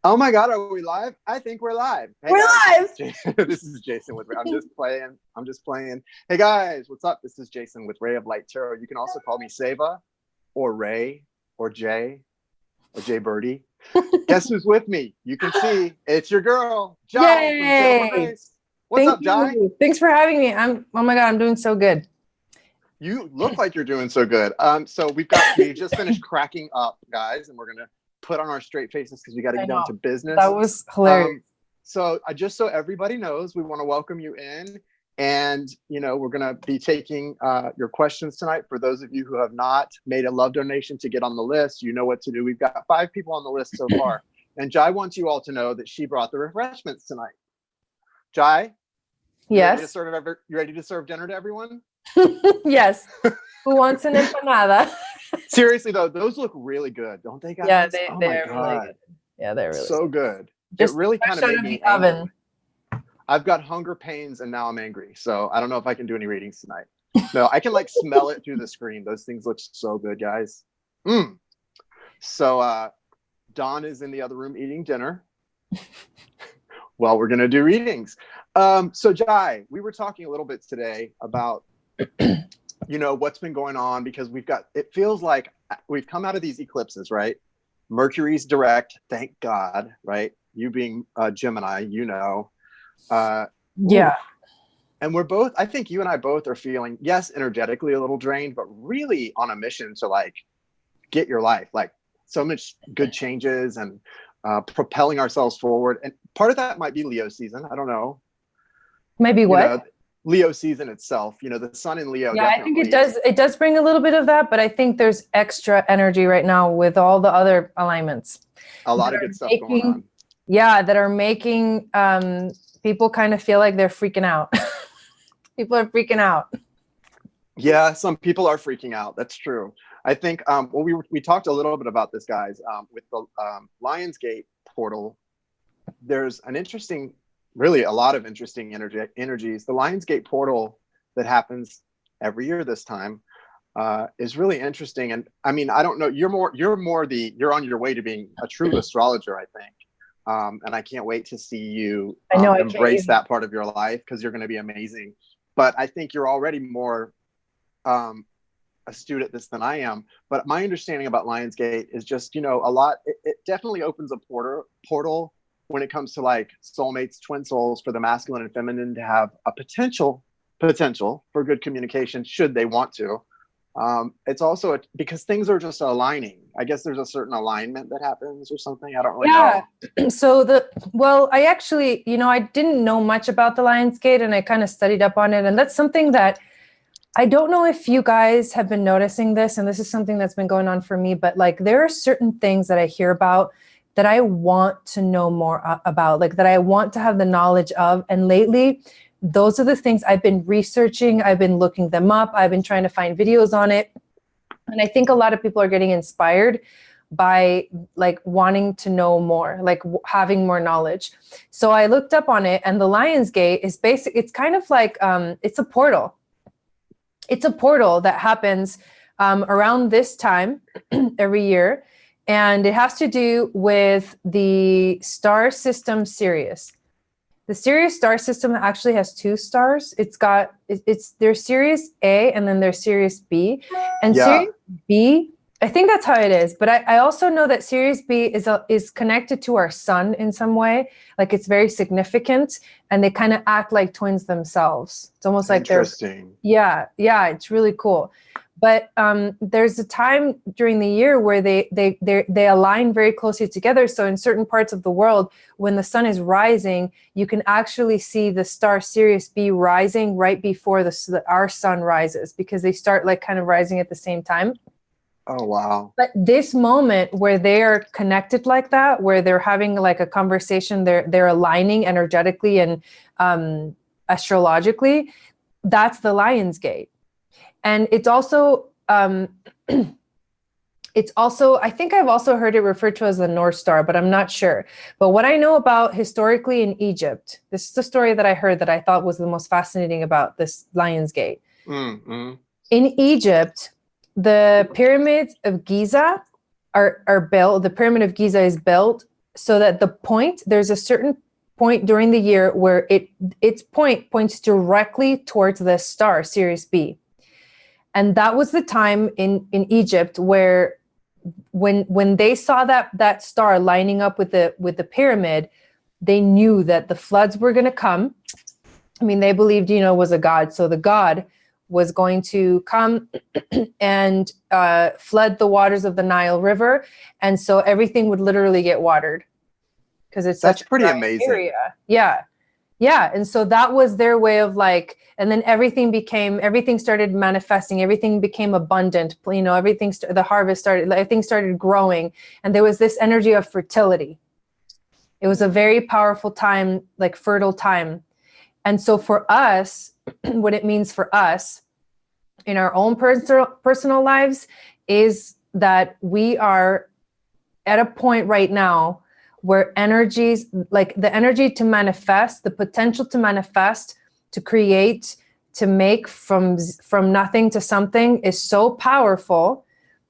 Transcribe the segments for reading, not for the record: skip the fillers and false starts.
Oh my God, are we live? I think we're live. Hey We're guys, live. this is Jason with I'm just playing. Hey guys, what's up? This is Jason with Ray of Light Tarot. You can also call me Seva or Ray or Jay or Jay Birdie. Guess who's with me? You can see it's your girl, Jai from Gentleman Grace. What's up, Jai? Thanks for having me. Oh my God, I'm doing so good. You look like you're doing so good. So we just finished cracking up, guys, and we're gonna put on our straight faces because we got to get down to business. That was hilarious. So just so everybody knows, we want to welcome you in, and we're going to be taking your questions tonight. For those of you who have not made a love donation to get on the list, you know what to do. We've got 5 people on the list so far, and Jai wants you all to know that she brought the refreshments tonight. Jai, yes, you ready to serve dinner to everyone? Yes. Who wants an empanada? Seriously though, those look really good, don't they, guys? Yeah, oh they're my God. really good. Yeah, they're really so good. Just it really kind of made me oven. angry. I've got hunger pains and now I'm angry. So I don't know if I can do any readings tonight. No, I can smell it through the screen. Those things look so good, guys. So Dawn is in the other room eating dinner. Well, we're gonna do readings. So Jai, we were talking a little bit today about what's been going on, because it feels like we've come out of these eclipses, right? Mercury's direct, thank God, right? You being Gemini, yeah. And we're both, I think you and I both are feeling, yes, energetically a little drained, but really on a mission to get your life, so much good changes and propelling ourselves forward. And part of that might be Leo season. I don't know. Maybe what? Leo season itself, the sun in Leo. Yeah, I think it does bring a little bit of that, but I think there's extra energy right now with all the other alignments. A lot of good stuff going on. Yeah, that are making people kind of feel like they're freaking out. People are freaking out. Yeah, some people are freaking out. That's true. I think we talked a little bit about this, guys, with the Lionsgate portal. There's really a lot of interesting energies. The Lionsgate portal that happens every year this time is really interesting. And I mean, I don't know, you're on your way to being a true astrologer, I think. And I can't wait to see you embrace that part of your life, because you're going to be amazing. But I think you're already more astute at this than I am. But my understanding about Lionsgate is just, a lot. It definitely opens a portal when it comes to soulmates, twin souls, for the masculine and feminine to have a potential for good communication should they want to. It's also because things are just aligning. I guess there's a certain alignment that happens or something. I don't really know. So I actually, I didn't know much about the Lionsgate, and I kind of studied up on it. And that's something that I don't know if you guys have been noticing this, and this is something that's been going on for me, but there are certain things that I hear about that I want to know more about, that I want to have the knowledge of. And lately, those are the things I've been researching. I've been looking them up. I've been trying to find videos on it. And I think a lot of people are getting inspired by wanting to know more, having more knowledge. So I looked up on it, and the Lionsgate is it's kind of it's a portal. It's a portal that happens around this time every year. And it has to do with the star system Sirius. The Sirius star system actually has 2 stars. There's Sirius A and then there's Sirius B. And Sirius B, I think that's how it is. But I also know that Sirius B is connected to our sun in some way. It's very significant, and they kind of act like twins themselves. It's almost like they're interesting. Yeah, it's really cool. But there's a time during the year where they align very closely together. So in certain parts of the world, when the sun is rising, you can actually see the star Sirius B rising right before our sun rises, because they start kind of rising at the same time. Oh, wow. But this moment where they are connected like that, where they're having a conversation, they're aligning energetically and astrologically, that's the Lionsgate. And it's also, I think I've also heard it referred to as the North Star, but I'm not sure. But what I know about historically in Egypt, this is the story that I heard that I thought was the most fascinating about this Lionsgate. Mm-hmm. In Egypt, the pyramids of Giza are built. The pyramid of Giza is built so that there's a certain point during the year where its point points directly towards the star Sirius B. And that was the time in Egypt where when they saw that star lining up with the pyramid, they knew that the floods were going to come. I mean, they believed, you know, was a god. So the god was going to come and flood the waters of the Nile River. And so everything would literally get watered because it's such a pretty dry amazing area. Yeah. Yeah. And so that was their way of like, and then everything started manifesting. Everything became abundant. You know, the harvest started, everything started growing. And there was this energy of fertility. It was a very powerful time, like fertile time. And so for us, what it means for us in our own personal lives is that we are at a point right now where energies, like the energy to manifest, the potential to manifest, to create, to make from nothing to something is so powerful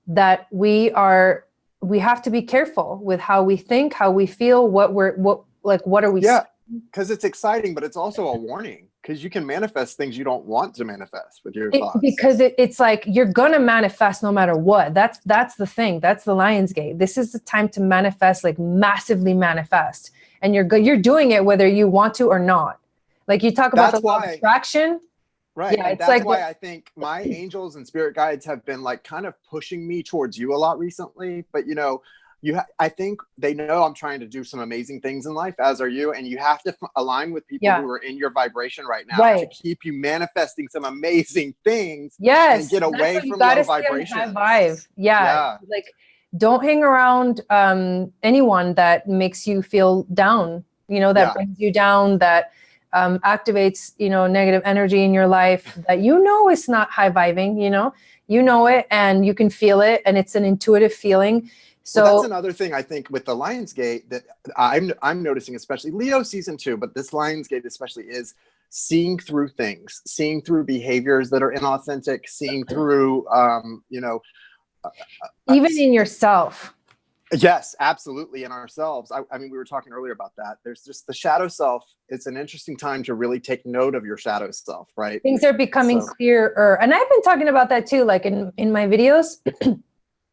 that we have to be careful with how we think, how we feel, what are we? Yeah, because it's exciting, but it's also a warning, because you can manifest things you don't want to manifest with your thoughts. Because it's like you're gonna manifest no matter what. That's the thing. That's the Lionsgate. This is the time to manifest, like massively manifest, and you're doing it whether you want to or not. Like you talk about the law of attraction. Right. Yeah, and that's why I think my angels and spirit guides have been like kind of pushing me towards you a lot recently. But you know, I think they know I'm trying to do some amazing things in life, as are you. And you have to align with people who are in your vibration right now to keep you manifesting some amazing things. Yes. And get away from low vibration. High vibe. Yeah. Like don't hang around anyone that makes you feel down, you know, that brings you down, that activates, you know, negative energy in your life that, you know, it's not high vibing, you know it, and you can feel it, and it's an intuitive feeling. So that's another thing I think with the Lionsgate that I'm noticing, especially Leo season 2, but this Lionsgate especially, is seeing through things, seeing through behaviors that are inauthentic, seeing through, even in yourself. Yes, absolutely. In ourselves. I mean, we were talking earlier about that. There's just the shadow self. It's an interesting time to really take note of your shadow self, right? Things are becoming clearer. And I've been talking about that too, like in my videos.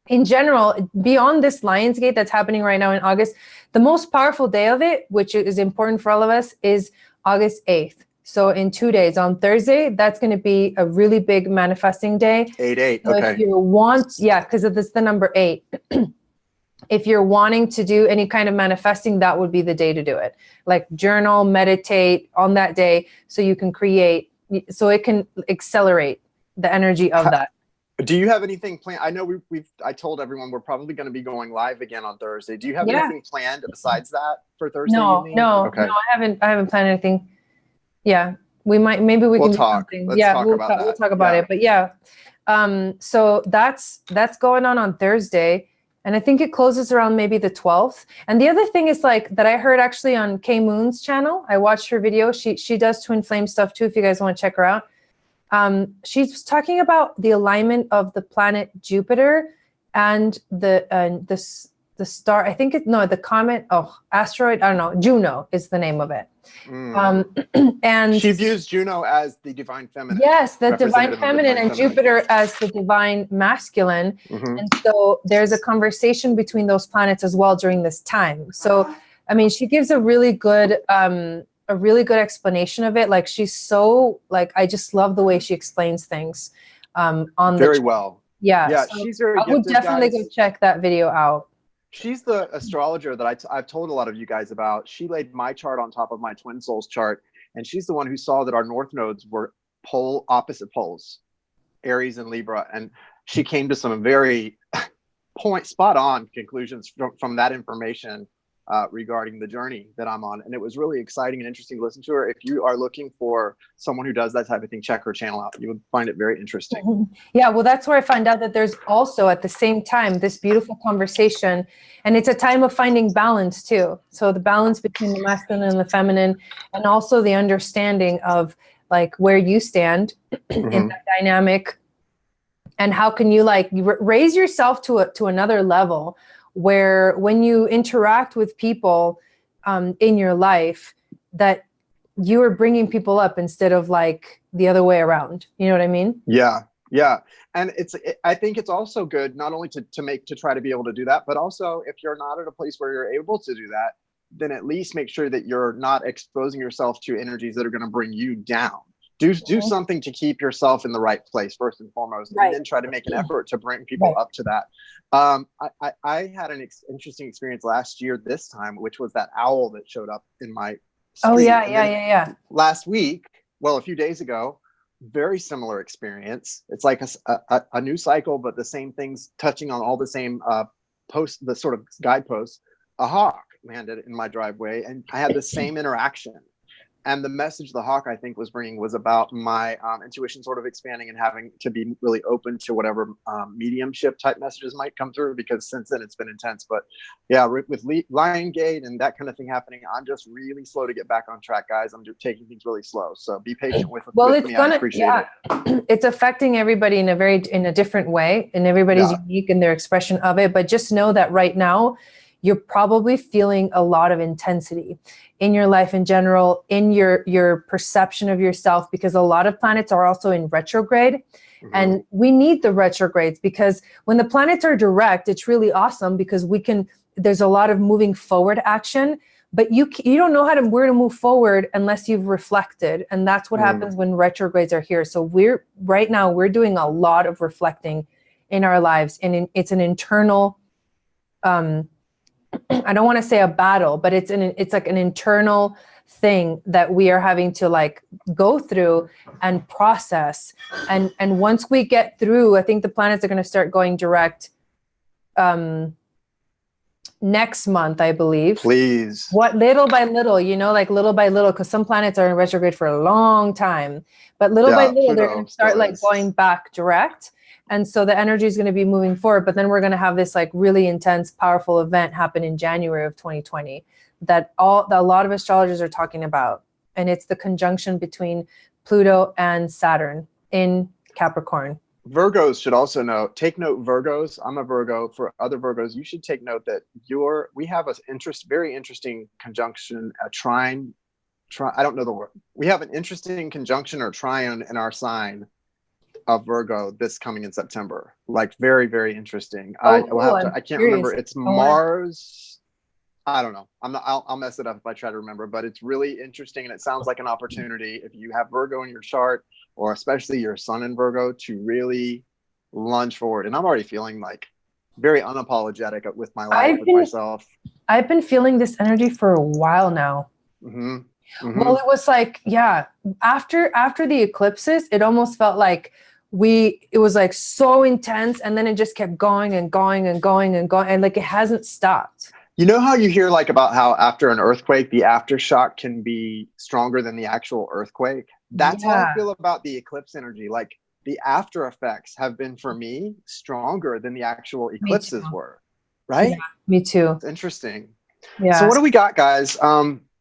In general, beyond this Lionsgate that's happening right now in August, the most powerful day of it, which is important for all of us, is August 8th. So in 2 days, on Thursday, that's going to be a really big manifesting day. 8/8. So okay. If you want, because of this, the number 8. If you're wanting to do any kind of manifesting, that would be the day to do it. Like journal, meditate on that day, so you can create, so it can accelerate the energy of that. Do you have anything planned? I know I told everyone we're probably going to be going live again on Thursday. Do you have anything planned besides that for Thursday evening? No, I haven't planned anything. Yeah, maybe we can talk. Do something. Let's talk about that. We'll talk about it. But yeah, so that's going on Thursday, and I think it closes around maybe the 12th. And the other thing is like that I heard actually on K Moon's channel. I watched her video. She does twin flame stuff too, if you guys want to check her out. She's talking about the alignment of the planet Jupiter and the star. I think the comet. Asteroid. I don't know. Juno is the name of it. And she views Juno as the divine feminine. Yes, the divine feminine, and Jupiter as the divine masculine. Mm-hmm. And so there's a conversation between those planets as well during this time. So, I mean, she gives a really good explanation of it. Like she's so I just love the way she explains things on very well. Yeah, so she's very gifted, I would definitely go check that video out. She's the astrologer that I've told a lot of you guys about. She laid my chart on top of my twin souls chart, and she's the one who saw that our north nodes were opposite poles, Aries and Libra, and she came to some very spot on conclusions from that information regarding the journey that I'm on. And it was really exciting and interesting to listen to her. If you are looking for someone who does that type of thing, check her channel out. You would find it very interesting. Yeah, well, that's where I find out that there's also at the same time this beautiful conversation, and it's a time of finding balance too. So the balance between the masculine and the feminine, and also the understanding of like where you stand in that dynamic, and how can you raise yourself to another level where when you interact with people in your life, that you are bringing people up instead of like the other way around. You know what I mean? Yeah. And I think it's also good not only to try to be able to do that, but also if you're not at a place where you're able to do that, then at least make sure that you're not exposing yourself to energies that are going to bring you down. Do something to keep yourself in the right place first and foremost, and then try to make an effort to bring people up to that. I had an interesting experience last year this time, which was that owl that showed up in my street. Oh yeah. Last week, well, a few days ago, very similar experience. It's like a new cycle, but the same things touching on all the same posts, the sort of guideposts. A hawk landed in my driveway, and I had the same interaction. And the message the hawk, I think, was bringing was about my intuition sort of expanding and having to be really open to whatever mediumship type messages might come through, because since then it's been intense. But yeah, with Lionsgate and that kind of thing happening, I'm just really slow to get back on track, guys. I'm just taking things really slow. So be patient with me. I appreciate it. It's affecting everybody in a different way, and everybody's unique in their expression of it. But just know that right now, you're probably feeling a lot of intensity in your life in general, in your perception of yourself, because a lot of planets are also in retrograde. And we need the retrogrades, because when the planets are direct, it's really awesome because there's a lot of moving forward action, but you don't know where to move forward unless you've reflected. And that's what happens when retrogrades are here. So right now we're doing a lot of reflecting in our lives, and it's an internal, I don't want to say a battle, but it's like an internal thing that we are having to like go through and process. And once we get through, I think the planets are going to start going direct next month, I believe. Please. What little by little, like little by little, because some planets are in retrograde for a long time, but little by little, they're going to start like going back direct. And so the energy is going to be moving forward, but then we're going to have this like really intense, powerful event happen in January of 2020 that a lot of astrologers are talking about. And it's the conjunction between Pluto and Saturn in Capricorn. Virgos should also know, take note, Virgos, I'm a Virgo. For other Virgos, you should take note that we have a very interesting conjunction, a trine, I don't know the word. We have an interesting conjunction or trine in our sign of Virgo this coming in September. Like very, very interesting. I can't remember. It's Mars. I don't know. I'll mess it up if I try to remember, but it's really interesting. And it sounds like an opportunity if you have Virgo in your chart, or especially your sun in Virgo, to really lunge forward. And I'm already feeling like very unapologetic with my life, with myself. I've been feeling this energy for a while now. Well, it was like, after the eclipses, it almost felt like it was like so intense, and then it just kept going and going and going and going, and like it hasn't stopped. You know how you hear like about how after an earthquake, the aftershock can be stronger than the actual earthquake? That's how I feel about the eclipse energy. Like the after effects have been, for me, stronger than the actual eclipses were. Right? Yeah, me too. It's interesting. Yeah. So what do we got, guys?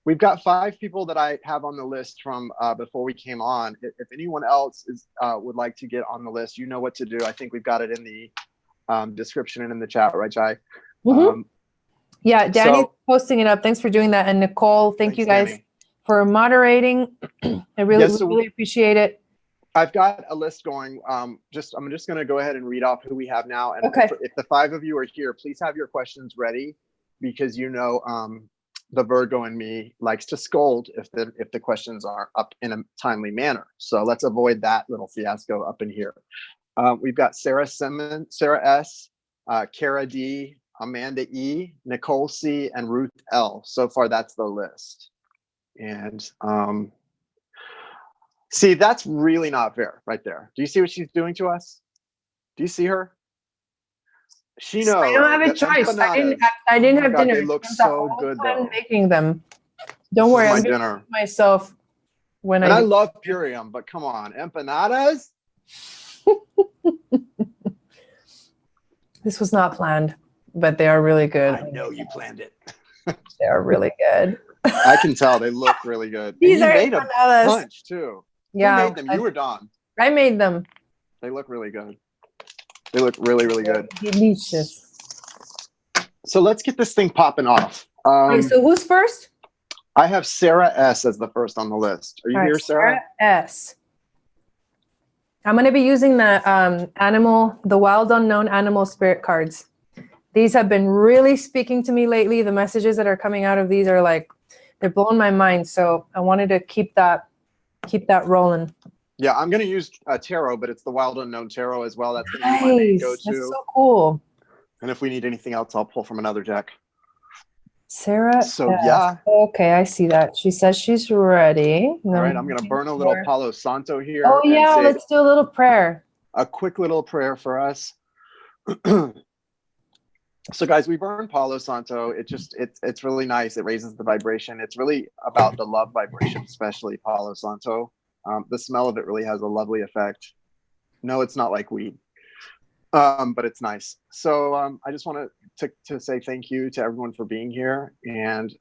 We've got 5 people that I have on the list from before we came on. If anyone else would like to get on the list, you know what to do. I think we've got it in the description and in the chat, right, Jai? Yeah, Danny's posting it up. Thanks for doing that. And Nicole, thanks you guys for moderating. I really appreciate it. I've got a list going. I'm just going to go ahead and read off who we have now. And if the 5 of you are here, please have your questions ready, because the Virgo in me likes to scold if the questions are up in a timely manner. So let's avoid that little fiasco up in here. We've got Sarah S, Kara D, Amanda E, Nicole C, and Ruth L. So far, that's the list. And see, that's really not fair right there. Do you see what she's doing to us? Do you see her? She knows. I don't have a choice. I didn't have dinner. They look so good though. Making them. Don't worry, I'm dinner. Gonna myself when I love Purium, but come on, empanadas. This was not planned, but they are really good. I know you planned it. They are really good. I can tell they look really good. These are made empanadas. A bunch too. Yeah, you made them. You were Dawn. I made them. They look really good. They look really, really good. Delicious. So let's get this thing popping off. Okay, so who's first? I have Sarah S as the first on the list. Are you here, Sarah? Sarah S. I'm going to be using the the wild unknown animal spirit cards. These have been really speaking to me lately. The messages that are coming out of these are like, they're blowing my mind. So I wanted to keep that rolling. Yeah, I'm going to use tarot, but it's the wild unknown tarot as well. That's going to be my main go-to. That's so cool. And if we need anything else, I'll pull from another deck. Sarah. So yeah. Okay, I see that. She says she's ready. All right, I'm going to burn a little Palo Santo here. Oh yeah, let's do a little prayer. A quick little prayer for us. So guys, we burn Palo Santo. It's really nice. It raises the vibration. It's really about the love vibration, especially Palo Santo. The smell of it really has a lovely effect. No, it's not like weed, but it's nice. So I just want to say thank you to everyone for being here, and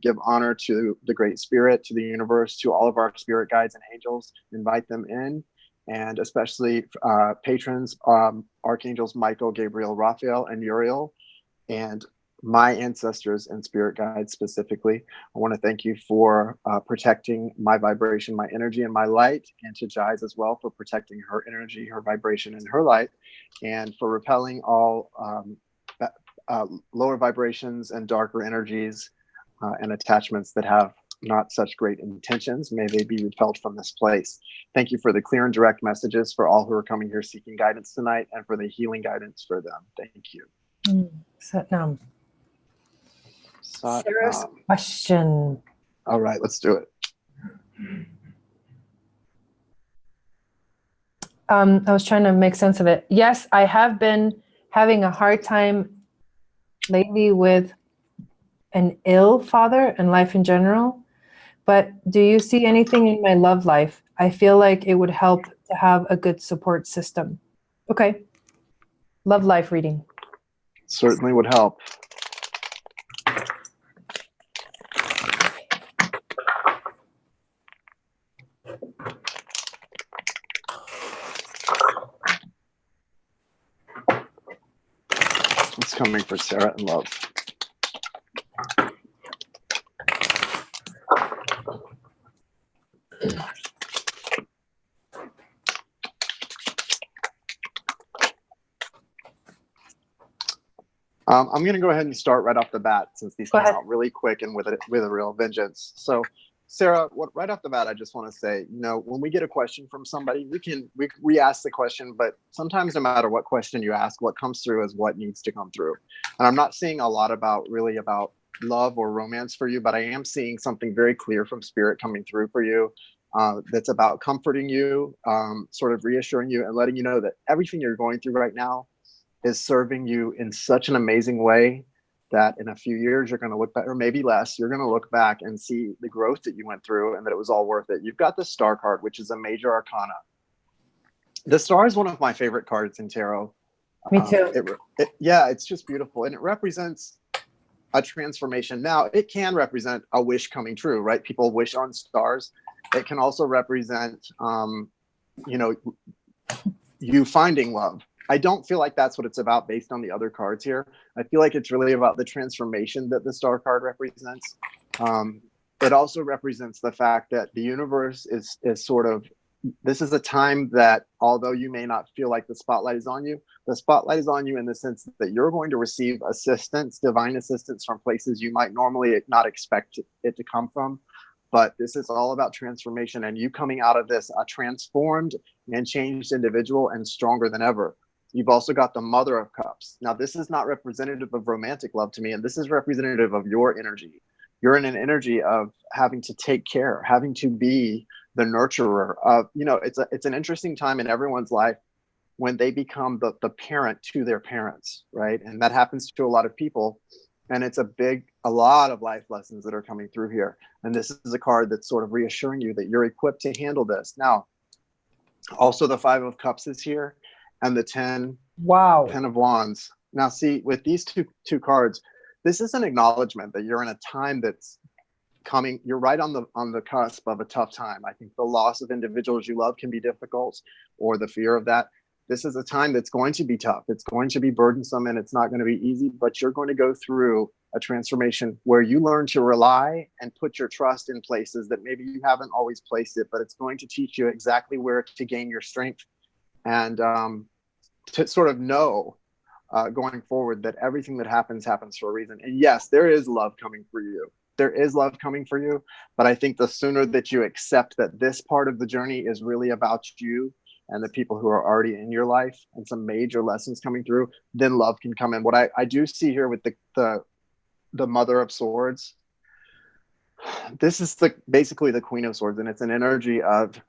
give honor to the Great Spirit, to the universe, to all of our spirit guides and angels. Invite them in, and especially patrons, Archangels Michael, Gabriel, Raphael, and Uriel, and my ancestors and spirit guides specifically. I want to thank you for protecting my vibration, my energy, and my light, and to Jai's as well for protecting her energy, her vibration, and her light, and for repelling all lower vibrations and darker energies and attachments that have not such great intentions. May they be repelled from this place. Thank you for the clear and direct messages for all who are coming here seeking guidance tonight, and for the healing guidance for them. Thank you. Satnam. Sarah's question. All right, let's do it. I was trying to make sense of it. Yes, I have been having a hard time lately with an ill father and life in general. But do you see anything in my love life? I feel like it would help to have a good support system. Okay. Love life reading. Certainly would help. It's coming for Sarah and love. I'm going to go ahead and start right off the bat, since these came out really quick and with a real vengeance. So, Sarah, right off the bat, I just want to say, when we get a question from somebody, we re-ask the question, but sometimes no matter what question you ask, what comes through is what needs to come through. And I'm not seeing a lot about love or romance for you, but I am seeing something very clear from Spirit coming through for you. That's about comforting you, sort of reassuring you, and letting you know that everything you're going through right now is serving you in such an amazing way that in a few years you're going to look back, or maybe less, you're going to look back and see the growth that you went through, and that it was all worth it. You've got the Star card, which is a major arcana. The Star is one of my favorite cards in tarot. Me too. It's just beautiful, and it represents a transformation. Now, it can represent a wish coming true, right? People wish on stars. It can also represent, you finding love. I don't feel like that's what it's about based on the other cards here. I feel like it's really about the transformation that the Star card represents. It also represents the fact that the universe is sort of, this is a time that, although you may not feel like the spotlight is on you, the spotlight is on you in the sense that you're going to receive assistance, divine assistance, from places you might normally not expect it to come from. But this is all about transformation, and you coming out of this a transformed and changed individual and stronger than ever. You've also got the Mother of Cups. Now, this is not representative of romantic love to me, and this is representative of your energy. You're in an energy of having to take care, having to be the nurturer of, it's an interesting time in everyone's life when they become the parent to their parents, right? And that happens to a lot of people. And it's a lot of life lessons that are coming through here. And this is a card that's sort of reassuring you that you're equipped to handle this. Now, also the 5 of Cups is here, and the 10 of Wands. Now, see, with these two cards, this is an acknowledgement that you're in a time that's coming. You're right on the cusp of a tough time. I think the loss of individuals you love can be difficult, or the fear of that. this is a time that's going to be tough. It's going to be burdensome and it's not going to be easy, but you're going to go through a transformation where you learn to rely and put your trust in places that maybe you haven't always placed it, but it's going to teach you exactly where to gain your strength and to sort of know going forward that everything that happens for a reason. And yes, there is love coming for you. There is love coming for you. But I think the sooner that you accept that this part of the journey is really about you and the people who are already in your life and some major lessons coming through, then love can come in. What I do see here with the Mother of Swords, this is basically the Queen of Swords, and it's an energy of,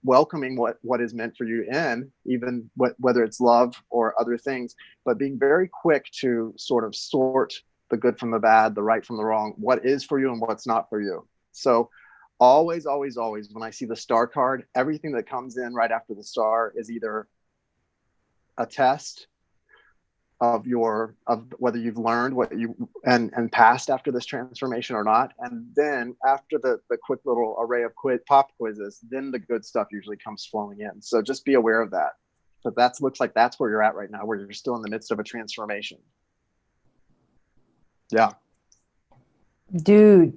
welcoming what is meant for you in, even whether it's love or other things, but being very quick to sort of sort the good from the bad, the right from the wrong, what is for you and what's not for you. So always, always, always, when I see the Star card, everything that comes in right after the Star is either a test of whether you've learned what you and passed after this transformation or not. And then after the quick little array of pop quizzes, then the good stuff usually comes flowing in. So just be aware of that. But looks like that's where you're at right now, where you're still in the midst of a transformation. Yeah. Dude,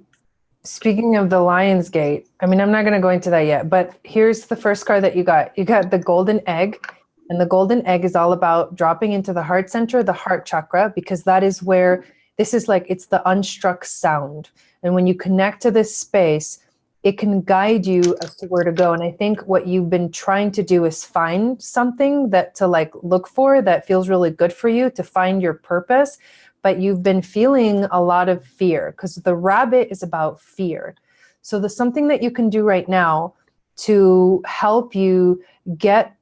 speaking of the Lionsgate, I mean, I'm not going to go into that yet, but here's the first card that you got. You got the golden egg. And the golden egg is all about dropping into the heart center, the heart chakra, because that is where this is like, it's the unstruck sound. And when you connect to this space, it can guide you as to where to go. And I think what you've been trying to do is find something to like look for that feels really good for you, to find your purpose. But you've been feeling a lot of fear because the rabbit is about fear. So there's something that you can do right now to help you get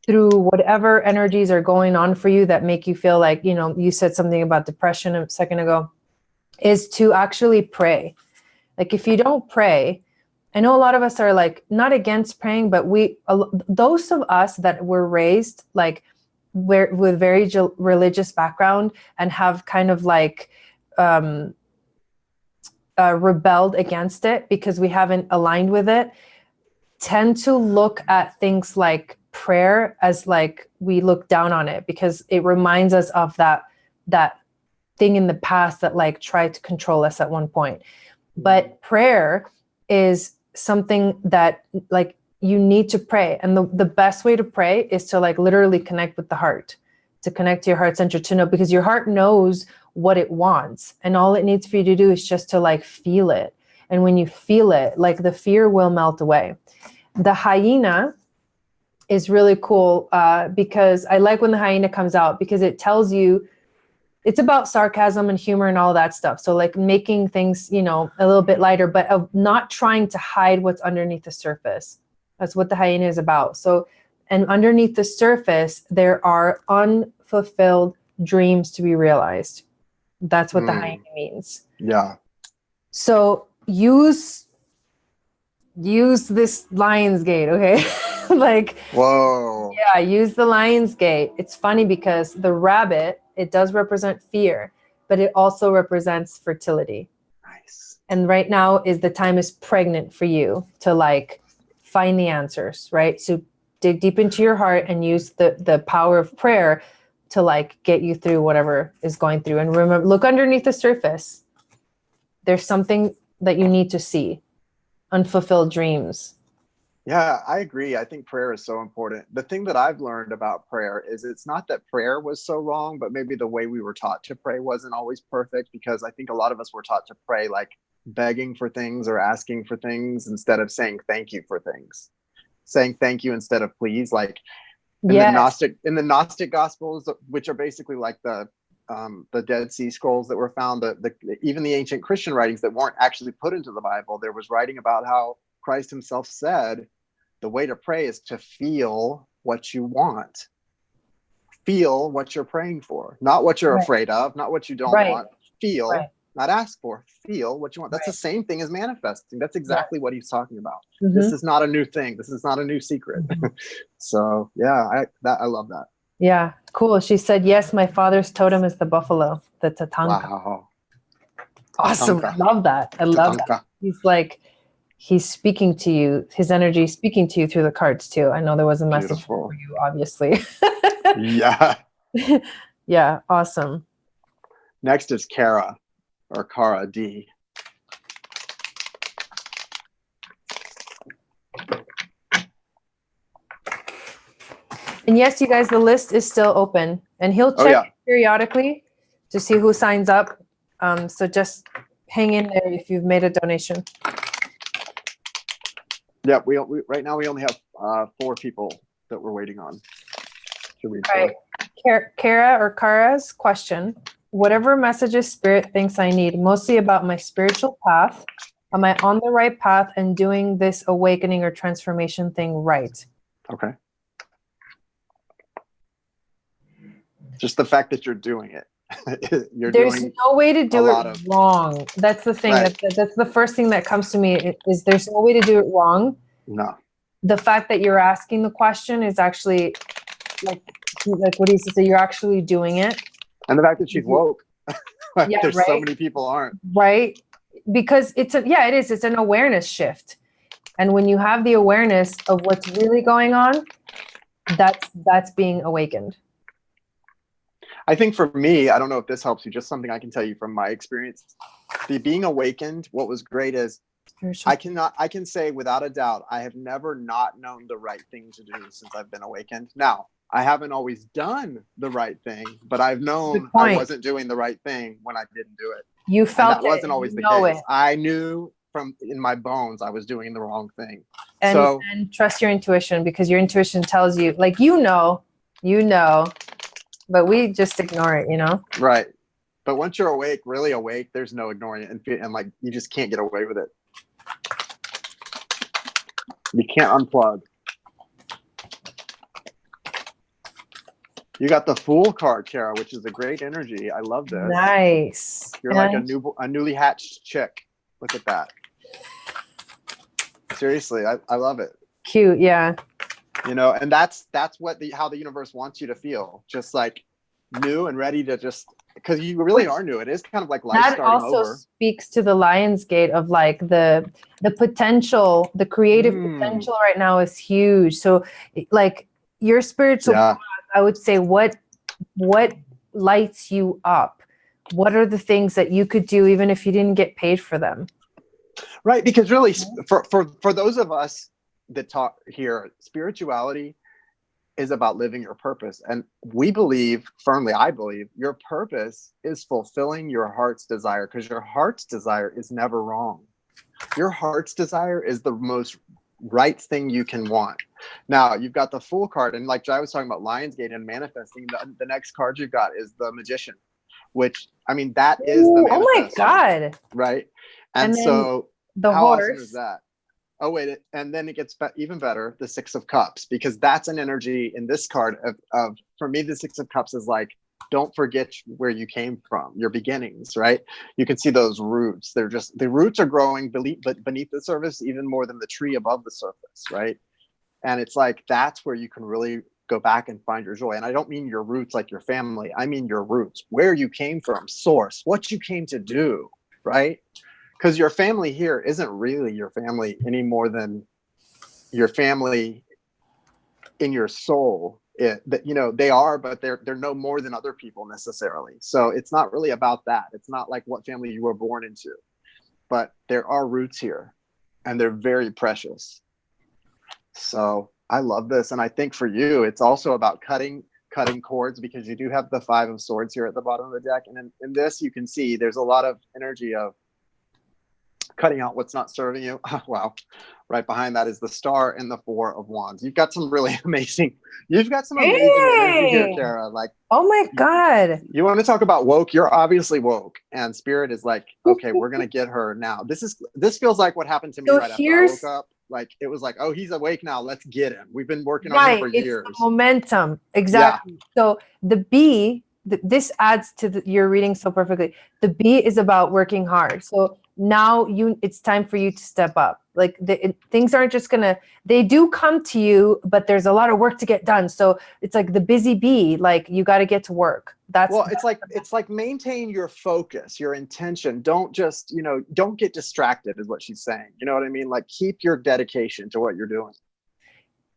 through whatever energies are going on for you that make you feel like, you said something about depression a second ago, is to actually pray. Like if you don't pray, I know a lot of us are like not against praying, but those of us that were raised like with very religious background and have kind of like rebelled against it because we haven't aligned with it, tend to look at things like prayer as like we look down on it because it reminds us of that thing in the past that like tried to control us at one point. But prayer is something that like you need to pray. And the best way to pray is to like literally connect with the heart, to connect to your heart center, to know, because your heart knows what it wants. And all it needs for you to do is just to like feel it. And when you feel it, like the fear will melt away. The hyena is really cool because I like when the hyena comes out because it tells you it's about sarcasm and humor and all that stuff. So like making things, a little bit lighter, but of not trying to hide what's underneath the surface. That's what the hyena is about. So, and underneath the surface, there are unfulfilled dreams to be realized. That's what the hyena means. Yeah. So use this Lionsgate, okay? Like, whoa. Yeah, use the Lionsgate. It's funny because the rabbit, it does represent fear, but it also represents fertility. Nice. And right now the time is pregnant for you to like find the answers, right? So dig deep into your heart and use the power of prayer to like get you through whatever is going through. And remember, look underneath the surface. There's something that you need to see. Unfulfilled dreams. Yeah, I agree. I think prayer is so important. The thing that I've learned about prayer is it's not that prayer was so wrong, but maybe the way we were taught to pray wasn't always perfect, because I think a lot of us were taught to pray like begging for things or asking for things instead of saying thank you for things. Saying thank you instead of please, like in the Gnostic Gospels, which are basically like the Dead Sea Scrolls that were found, even the ancient Christian writings that weren't actually put into the Bible, there was writing about how Christ himself said the way to pray is to feel what you want. Feel what you're praying for, not what you're afraid of, not what you don't want. Feel, not ask for. Feel what you want. That's the same thing as manifesting. That's exactly what he's talking about. Mm-hmm. This is not a new thing. This is not a new secret. So yeah, I love that. Yeah, cool. She said, yes, my father's totem is the buffalo, the Tatanka. Wow. Awesome. Tatanka. I love that. I love that. He's like, he's speaking to you, his energy is speaking to you through the cards too. I know there was a message Beautiful. for you, obviously. Yeah. Yeah, awesome. Next is Kara, or Kara D. And yes, you guys, the list is still open, and he'll check periodically to see who signs up. So just hang in there if you've made a donation. Yeah, we right now we only have 4 people that we're waiting on to read. Right. Kara or Kara's question: whatever messages Spirit thinks I need, mostly about my spiritual path. Am I on the right path and doing this awakening or transformation thing right? Okay. Just the fact that you're doing it. There's no way to do it wrong. That's the thing. Right. That's the first thing that comes to me is there's no way to do it wrong. No. The fact that you're asking the question is actually like what he says, that you're actually doing it. And the fact that she's woke. Yeah, there's right? so many people aren't. Right. Because it is. It's an awareness shift. And when you have the awareness of what's really going on, that's being awakened. I think for me, I don't know if this helps you, just something I can tell you from my experience. The being awakened, what was great is I can say without a doubt, I have never not known the right thing to do since I've been awakened. Now, I haven't always done the right thing, but I've known I wasn't doing the right thing when I didn't do it. You felt and that wasn't always the case. I knew from in my bones I was doing the wrong thing. And trust your intuition, because your intuition tells you, like, you know, but we just ignore it, you know? Right. But once you're awake, really awake, there's no ignoring it. And like, you just can't get away with it. You can't unplug. You got the Fool card, Kara, which is a great energy. I love this. Nice. You're like a newly hatched chick. Look at that. Seriously, I love it. Cute, yeah. You know, and that's how the universe wants you to feel, just like new and ready to just, because you really are new. It is kind of like life that starting over. also speaks to the Lionsgate of like the potential, the creative potential right now is huge. So like your spiritual path, I would say, what lights you up? What are the things that you could do even if you didn't get paid for them? Right, because really for those of us that talk here, spirituality is about living your purpose. And we believe firmly, I believe, your purpose is fulfilling your heart's desire, because your heart's desire is never wrong. Your heart's desire is the most right thing you can want. Now, you've got the Fool card, and like Jai was talking about Lionsgate and manifesting, the next card you've got is the Magician, which, I mean, that is the manifesting. Oh my God. Right? And so the how horse. awesome is that? Oh, wait, and then it gets even better, the Six of Cups, because that's an energy in this card of for me, the Six of Cups is like, don't forget where you came from, your beginnings, right? You can see those roots. They're just, the roots are growing beneath the surface even more than the tree above the surface, right? And it's like, that's where you can really go back and find your joy. And I don't mean your roots like your family. I mean your roots, where you came from, source, what you came to do, right? Because your family here isn't really your family any more than your family in your soul. You know, they are, but they're no more than other people necessarily. So it's not really about that. It's not like what family you were born into, but there are roots here, and they're very precious. So I love this, and I think for you, it's also about cutting cords, because you do have the Five of Swords here at the bottom of the deck, and in this you can see there's a lot of energy of cutting out what's not serving you. Wow. Right behind that is the Star and the Four of Wands. You've got some really amazing, energy here, Kara. Like, oh my God. You want to talk about woke? You're obviously woke. And Spirit is like, okay, we're going to get her now. This feels like what happened to me right after I woke up. Like, it was like, oh, he's awake now. Let's get him. We've been working on him for years. It's the momentum. Exactly. Yeah. So the bee this adds to your reading so perfectly. The B is about working hard. So now it's time for you to step up. Like things aren't just they do come to you, but there's a lot of work to get done. So it's like the busy bee, like you got to get to work. It's like maintain your focus, your intention. Don't just, don't get distracted is what she's saying. You know what I mean? Like keep your dedication to what you're doing.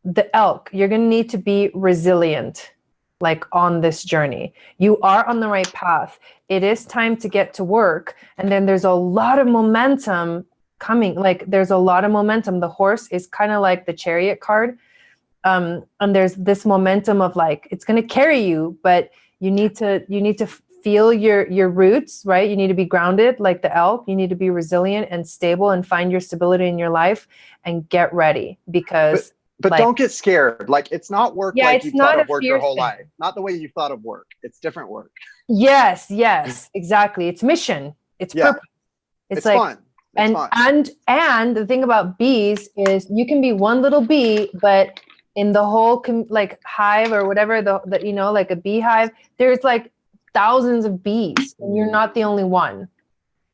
The elk, you're going to need to be resilient, like on this journey. You are on the right path. It is time to get to work. And then there's a lot of momentum coming. Like there's a lot of momentum. The horse is kind of like the chariot card. And there's this momentum of like, it's going to carry you, but you need to feel your roots, right? You need to be grounded like the elk. You need to be resilient and stable and find your stability in your life and get ready because But like, don't get scared. Like it's not work like you've thought of work your whole life. Not the way you thought of work. It's different work. Yes, exactly. It's mission. It's purpose. It's like fun. And the thing about bees is you can be one little bee, but in the whole like hive or whatever the like a beehive, there's like thousands of bees, and you're not the only one.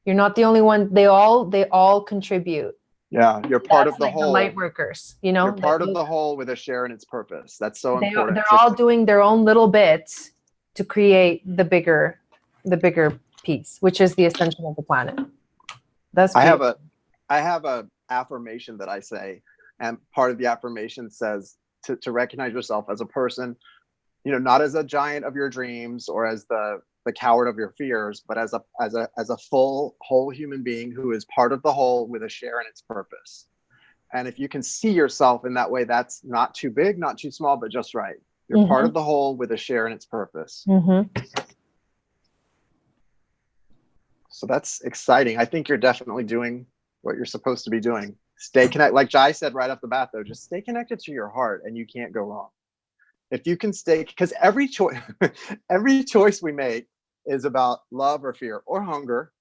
You're not the only one. They all contribute. Yeah, you're part of the like whole. The light workers, You're part of the whole with a share in its purpose. That's so important. They're all doing their own little bits to create the bigger piece, which is the ascension of the planet. That's beautiful. I have a affirmation that I say, and part of the affirmation says to recognize yourself as a person, not as a giant of your dreams or as the coward of your fears, but as a full whole human being who is part of the whole with a share in its purpose. And if you can see yourself in that way, that's not too big, not too small, but just right. You're part of the whole with a share in its purpose. So that's exciting. I think you're definitely doing what you're supposed to be doing. Stay connected. Like Jai said right off the bat, though, just stay connected to your heart and you can't go wrong. If you can stay, because every choice we make is about love or fear or hunger.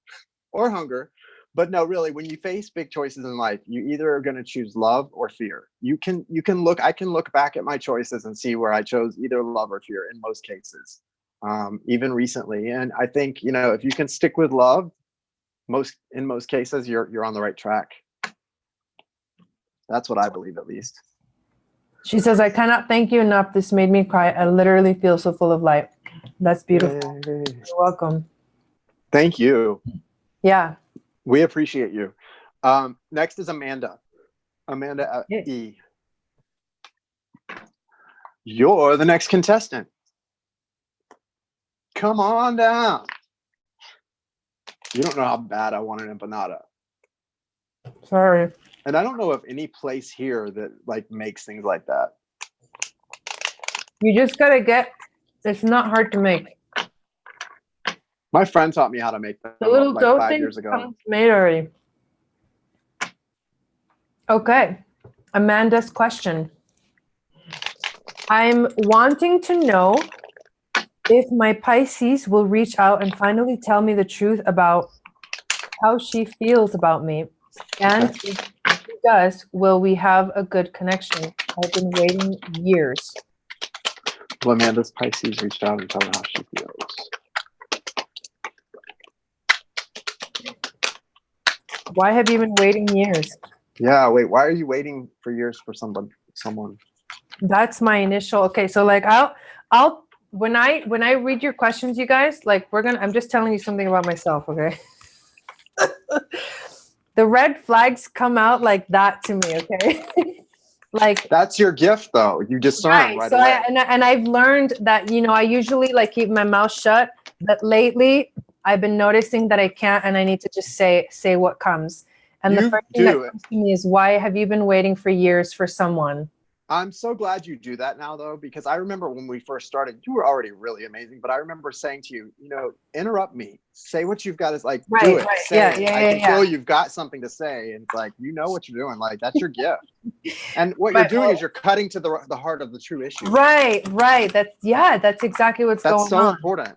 But no, really, when you face big choices in life, you either are going to choose love or fear. I can look back at my choices and see where I chose either love or fear in most cases, even recently. And I think, if you can stick with love, in most cases, you're on the right track. That's what I believe, at least. She says, I cannot thank you enough. This made me cry. I literally feel so full of light. That's beautiful. Yay. You're welcome. Thank you. Yeah. We appreciate you. Next is Amanda. Amanda E. You're the next contestant. Come on down. You don't know how bad I want an empanada. Sorry. And I don't know of any place here that like makes things like that. You just gotta it's not hard to make. My friend taught me how to make them the little like dough 5 years ago. Comes made already. Okay, Amanda's question. I'm wanting to know if my Pisces will reach out and finally tell me the truth about how she feels about me. And if she does, will we have a good connection? I've been waiting years. Will Amanda's Pisces reach out and tell her how she feels? Why have you been waiting years? Yeah, wait, why are you waiting for years for someone? That's my initial. Okay, so like I'll when I read your questions, you guys, like I'm just telling you something about myself, okay? The red flags come out like that to me, okay? Like that's your gift, though. You discern right away. And I've learned that I usually like keep my mouth shut, but lately I've been noticing that I can't, and I need to just say what comes. And the first thing that comes to me is, why have you been waiting for years for someone? I'm so glad you do that now, though, because I remember when we first started, you were already really amazing. But I remember saying to you, interrupt me, say what you've got. Is like, do it. Right. Say it. I can feel you've got something to say, and it's like, what you're doing. Like that's your gift. And what you're doing is you're cutting to the heart of the true issue. Right. That's exactly what's going on. That's so important.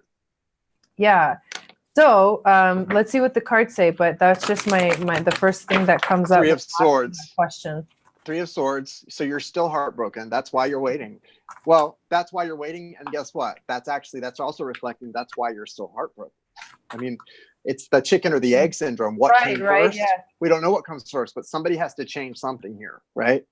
Yeah. So let's see what the cards say. But that's just the first thing that comes up. Three of Swords. Question. 3 of Swords. So you're still heartbroken. That's why you're waiting. Well, that's why you're waiting. And guess what? That's also reflecting, that's why you're still heartbroken. I mean, it's the chicken or the egg syndrome. What came first? Yeah. We don't know what comes first, but somebody has to change something here, right?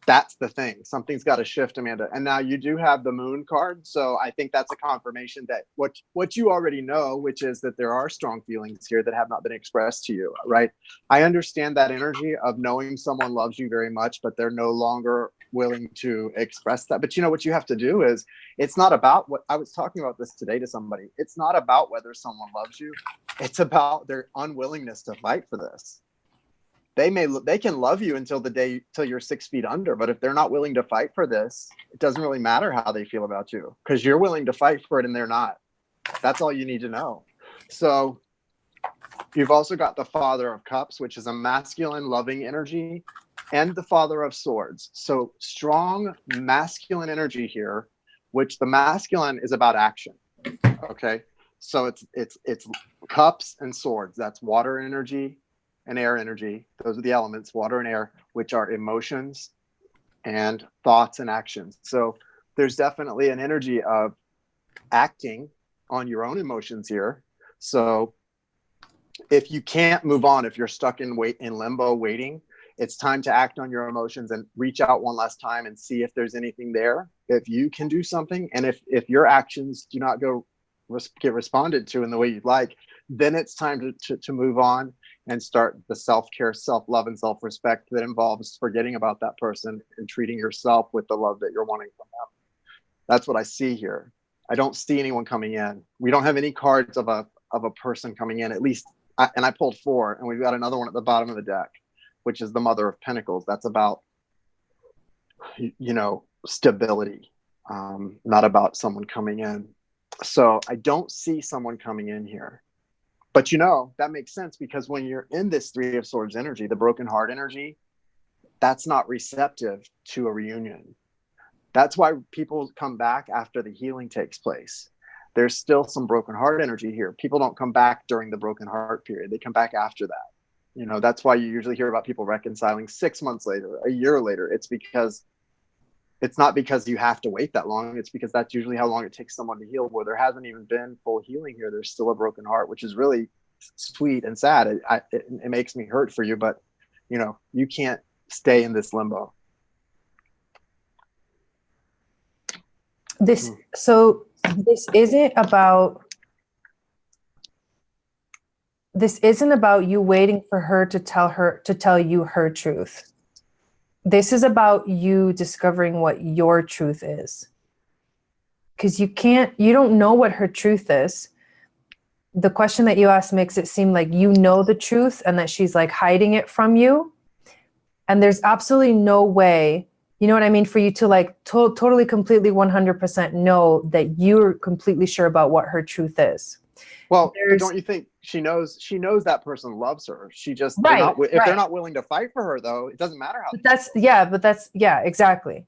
That's the thing. Something's got to shift, Amanda. And now you do have the moon card. So I think that's a confirmation that what you already know, which is that there are strong feelings here that have not been expressed to you, right? I understand that energy of knowing someone loves you very much, but they're no longer willing to express that. But you know what you have to do is, it's not about what I was talking about this today to somebody. It's not about whether someone loves you. It's about their unwillingness to fight for this. They can love you until you're 6 feet under, but if they're not willing to fight for this, it doesn't really matter how they feel about you, because you're willing to fight for it and they're not. That's all you need to know. So you've also got the Father of Cups, which is a masculine, loving energy, and the Father of Swords. So strong masculine energy here, which the masculine is about action. Okay, so it's cups and swords. That's water energy and air energy. Those are the elements, water and air, which are emotions and thoughts and actions. So there's definitely an energy of acting on your own emotions here. So if you can't move on, if you're stuck in limbo waiting, it's time to act on your emotions and reach out one last time and see if there's anything there, if you can do something. And if your actions do not get responded to in the way you'd like, then it's time to move on and start the self-care, self-love, and self-respect that involves forgetting about that person and treating yourself with the love that you're wanting from them. That's what I see here. I don't see anyone coming in. We don't have any cards of a person coming in, at least. And I pulled 4, and we've got another one at the bottom of the deck, which is the Mother of Pentacles. That's about, stability, not about someone coming in. So I don't see someone coming in here. But that makes sense, because when you're in this 3 of Swords energy, the broken heart energy, that's not receptive to a reunion. That's why people come back after the healing takes place. There's still some broken heart energy here. People don't come back during the broken heart period. They come back after that. That's why you usually hear about people reconciling 6 months later, a year later. It's not because you have to wait that long. It's because that's usually how long it takes someone to heal, where there hasn't even been full healing here. There's still a broken heart, which is really sweet and sad. It makes me hurt for you, but you can't stay in this limbo. This isn't about you waiting for her to tell you her truth. This is about you discovering what your truth is. Because you don't know what her truth is. The question that you asked makes it seem like you know the truth and that she's like hiding it from you. And there's absolutely no way, you know what I mean, for you to like totally, completely, 100% know that you're completely sure about what her truth is. Well, don't you think she knows that person loves her? She just, if they're not willing to fight for her, though, it doesn't matter how.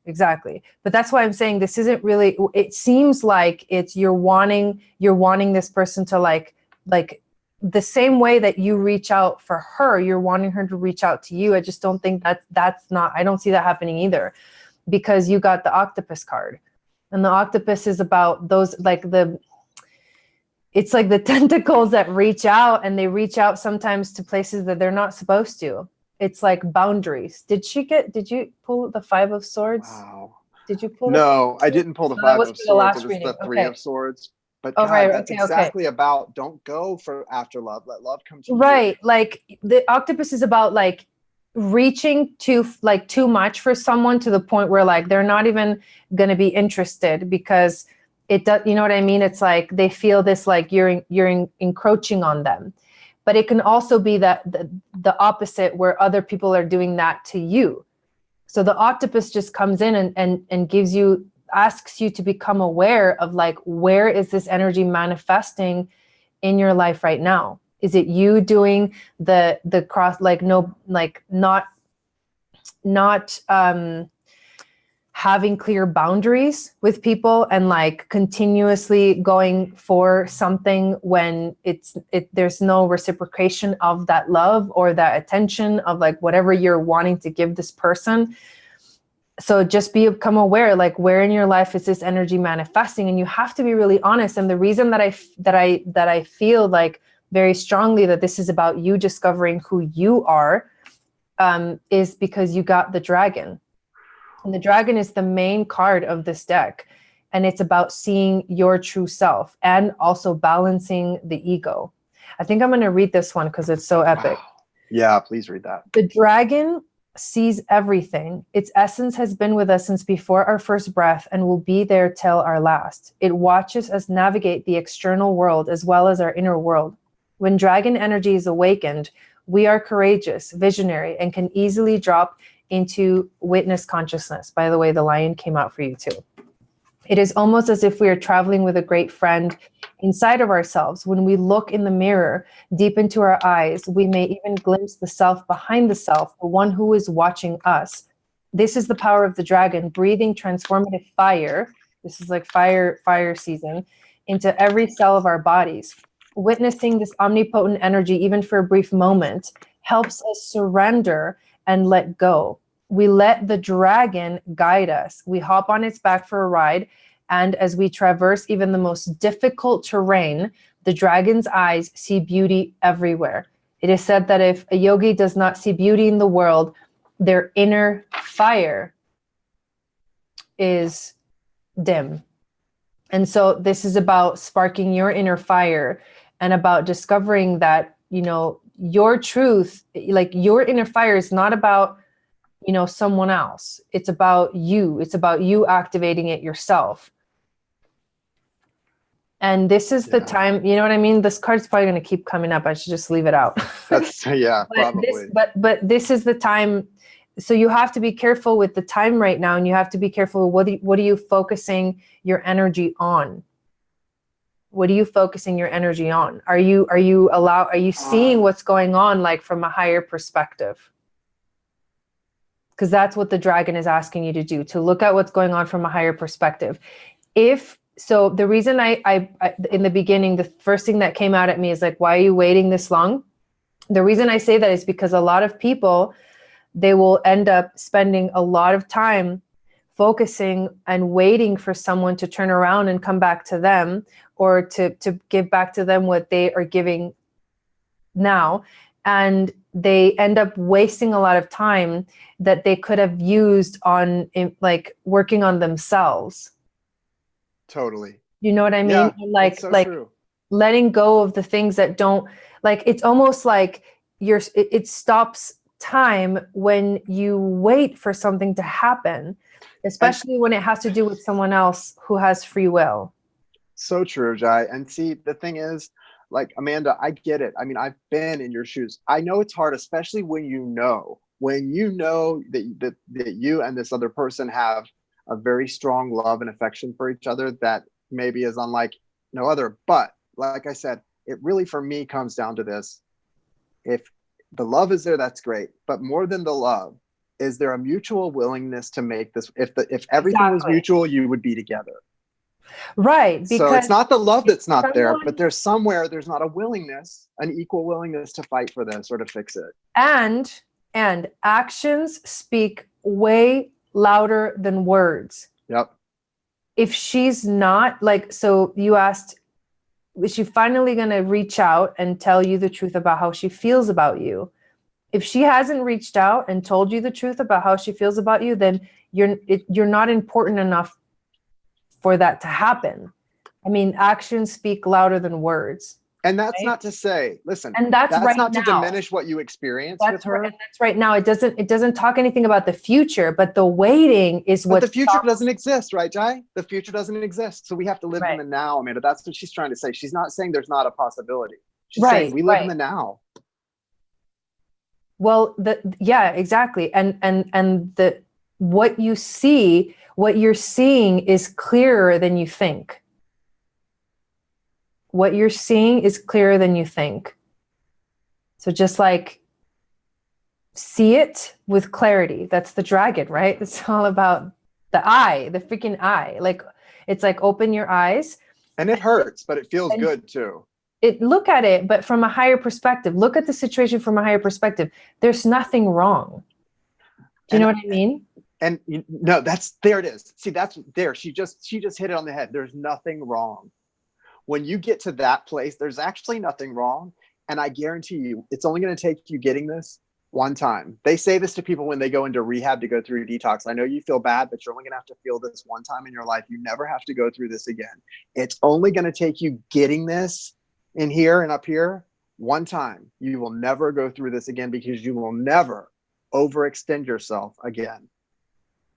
Exactly. But that's why I'm saying this isn't really, it seems like it's you're wanting this person to like the same way that you reach out for her, you're wanting her to reach out to you. I just don't think that's not, I don't see that happening either, because you got the octopus card, and the octopus is about those, it's like the tentacles that reach out, and they reach out sometimes to places that they're not supposed to. It's like boundaries. Did you pull the 5 of Swords? Wow. Did you pull? No, I didn't pull the 5 of Swords. It was the 3 of Swords. But that's exactly about, don't go for after love. Let love come to you. Right. Like the octopus is about like reaching to like too much for someone, to the point where like they're not even going to be interested, because it does, you know what I mean? It's like they feel this, like you're encroaching on them. But it can also be that the opposite, where other people are doing that to you. So the octopus just comes in and asks you to become aware of like, where is this energy manifesting in your life right now? Is it you doing the cross, like not having clear boundaries with people, and like continuously going for something when there's no reciprocation of that love or that attention of like whatever you're wanting to give this person? So just become aware, like, where in your life is this energy manifesting? And you have to be really honest. And the reason that I feel like very strongly that this is about you discovering who you are, is because you got the dragon. And the dragon is the main card of this deck. And it's about seeing your true self and also balancing the ego. I think I'm going to read this one because it's so epic. Wow. Yeah, please read that. The dragon sees everything. Its essence has been with us since before our first breath and will be there till our last. It watches us navigate the external world as well as our inner world. When dragon energy is awakened, we are courageous, visionary, and can easily drop into witness consciousness. By the way, the lion came out for you too. It is almost as if we are traveling with a great friend inside of ourselves. When we look in the mirror, deep into our eyes, we may even glimpse the self behind the self, the one who is watching us. This is the power of the dragon, breathing transformative fire. This is like fire season, into every cell of our bodies. Witnessing this omnipotent energy, even for a brief moment, helps us surrender and let go. We let the dragon guide us. We hop on its back for a ride. And as we traverse even the most difficult terrain, the dragon's eyes see beauty everywhere. It is said that if a yogi does not see beauty in the world, their inner fire is dim. And so this is about sparking your inner fire and about discovering that, you know, your truth, like your inner fire is not about, you know, someone else. It's about you. It's about you activating it yourself. And this is the time, you know what I mean? This card's probably going to keep coming up. I should just leave it out. That's, yeah, probably. But this is the time. So you have to be careful with the time right now. And you have to be careful. What are you focusing your energy on? What are you focusing your energy on? Are you seeing what's going on, like, from a higher perspective? Because that's what the dragon is asking you to do, to look at what's going on from a higher perspective. So the reason I in the beginning, the first thing that came out at me is like, why are you waiting this long? The reason I say that is because a lot of people, they will end up spending a lot of time focusing and waiting for someone to turn around and come back to them, or to give back to them what they are giving now. And they end up wasting a lot of time that they could have used on, like, working on themselves. Totally. You know what I mean? Yeah, like, so like true. Letting go of the things that don't, like, it's almost like it stops time when you wait for something to happen, especially when it has to do with someone else who has free will. So true, Jai. And see, the thing is, like, Amanda, I get it. I mean, I've been in your shoes. I know it's hard, especially when you know that you and this other person have a very strong love and affection for each other that maybe is unlike no other. But like I said, it really, for me, comes down to this. If the love is there, that's great. But more than the love, is there a mutual willingness to make this? If everything was mutual, you would be together. Right. So it's not the love that's not there, but there's not a willingness, an equal willingness to fight for this or to fix it. And actions speak way louder than words. Yep. If she's not, like, so you asked, is she finally going to reach out and tell you the truth about how she feels about you? If she hasn't reached out and told you the truth about how she feels about you, then you're not important enough for that to happen. I mean, actions speak louder than words. And that's not to say, listen, and that's right not now. to diminish what you experience with her. And that's right now. It doesn't talk anything about the future, but the waiting is what. But the future doesn't exist, right, Jai? The future doesn't exist. So we have to live in the now, Amanda. That's what she's trying to say. She's not saying there's not a possibility. She's saying we live in the now. Well, exactly. And what you're seeing is clearer than you think. What you're seeing is clearer than you think. So just like see it with clarity. That's the dragon, right? It's all about the eye, the freaking eye. Like, it's like open your eyes. And it hurts, but it feels good too. Look at it, but from a higher perspective. Look at the situation from a higher perspective. There's nothing wrong. Do you know what I mean? And no, there it is. See, that's there. She just hit it on the head. There's nothing wrong. When you get to that place, there's actually nothing wrong. And I guarantee you, it's only going to take you getting this one time. They say this to people when they go into rehab to go through detox. I know you feel bad, but you're only going to have to feel this one time in your life. You never have to go through this again. It's only going to take you getting this in here and up here one time. You will never go through this again, because you will never overextend yourself again.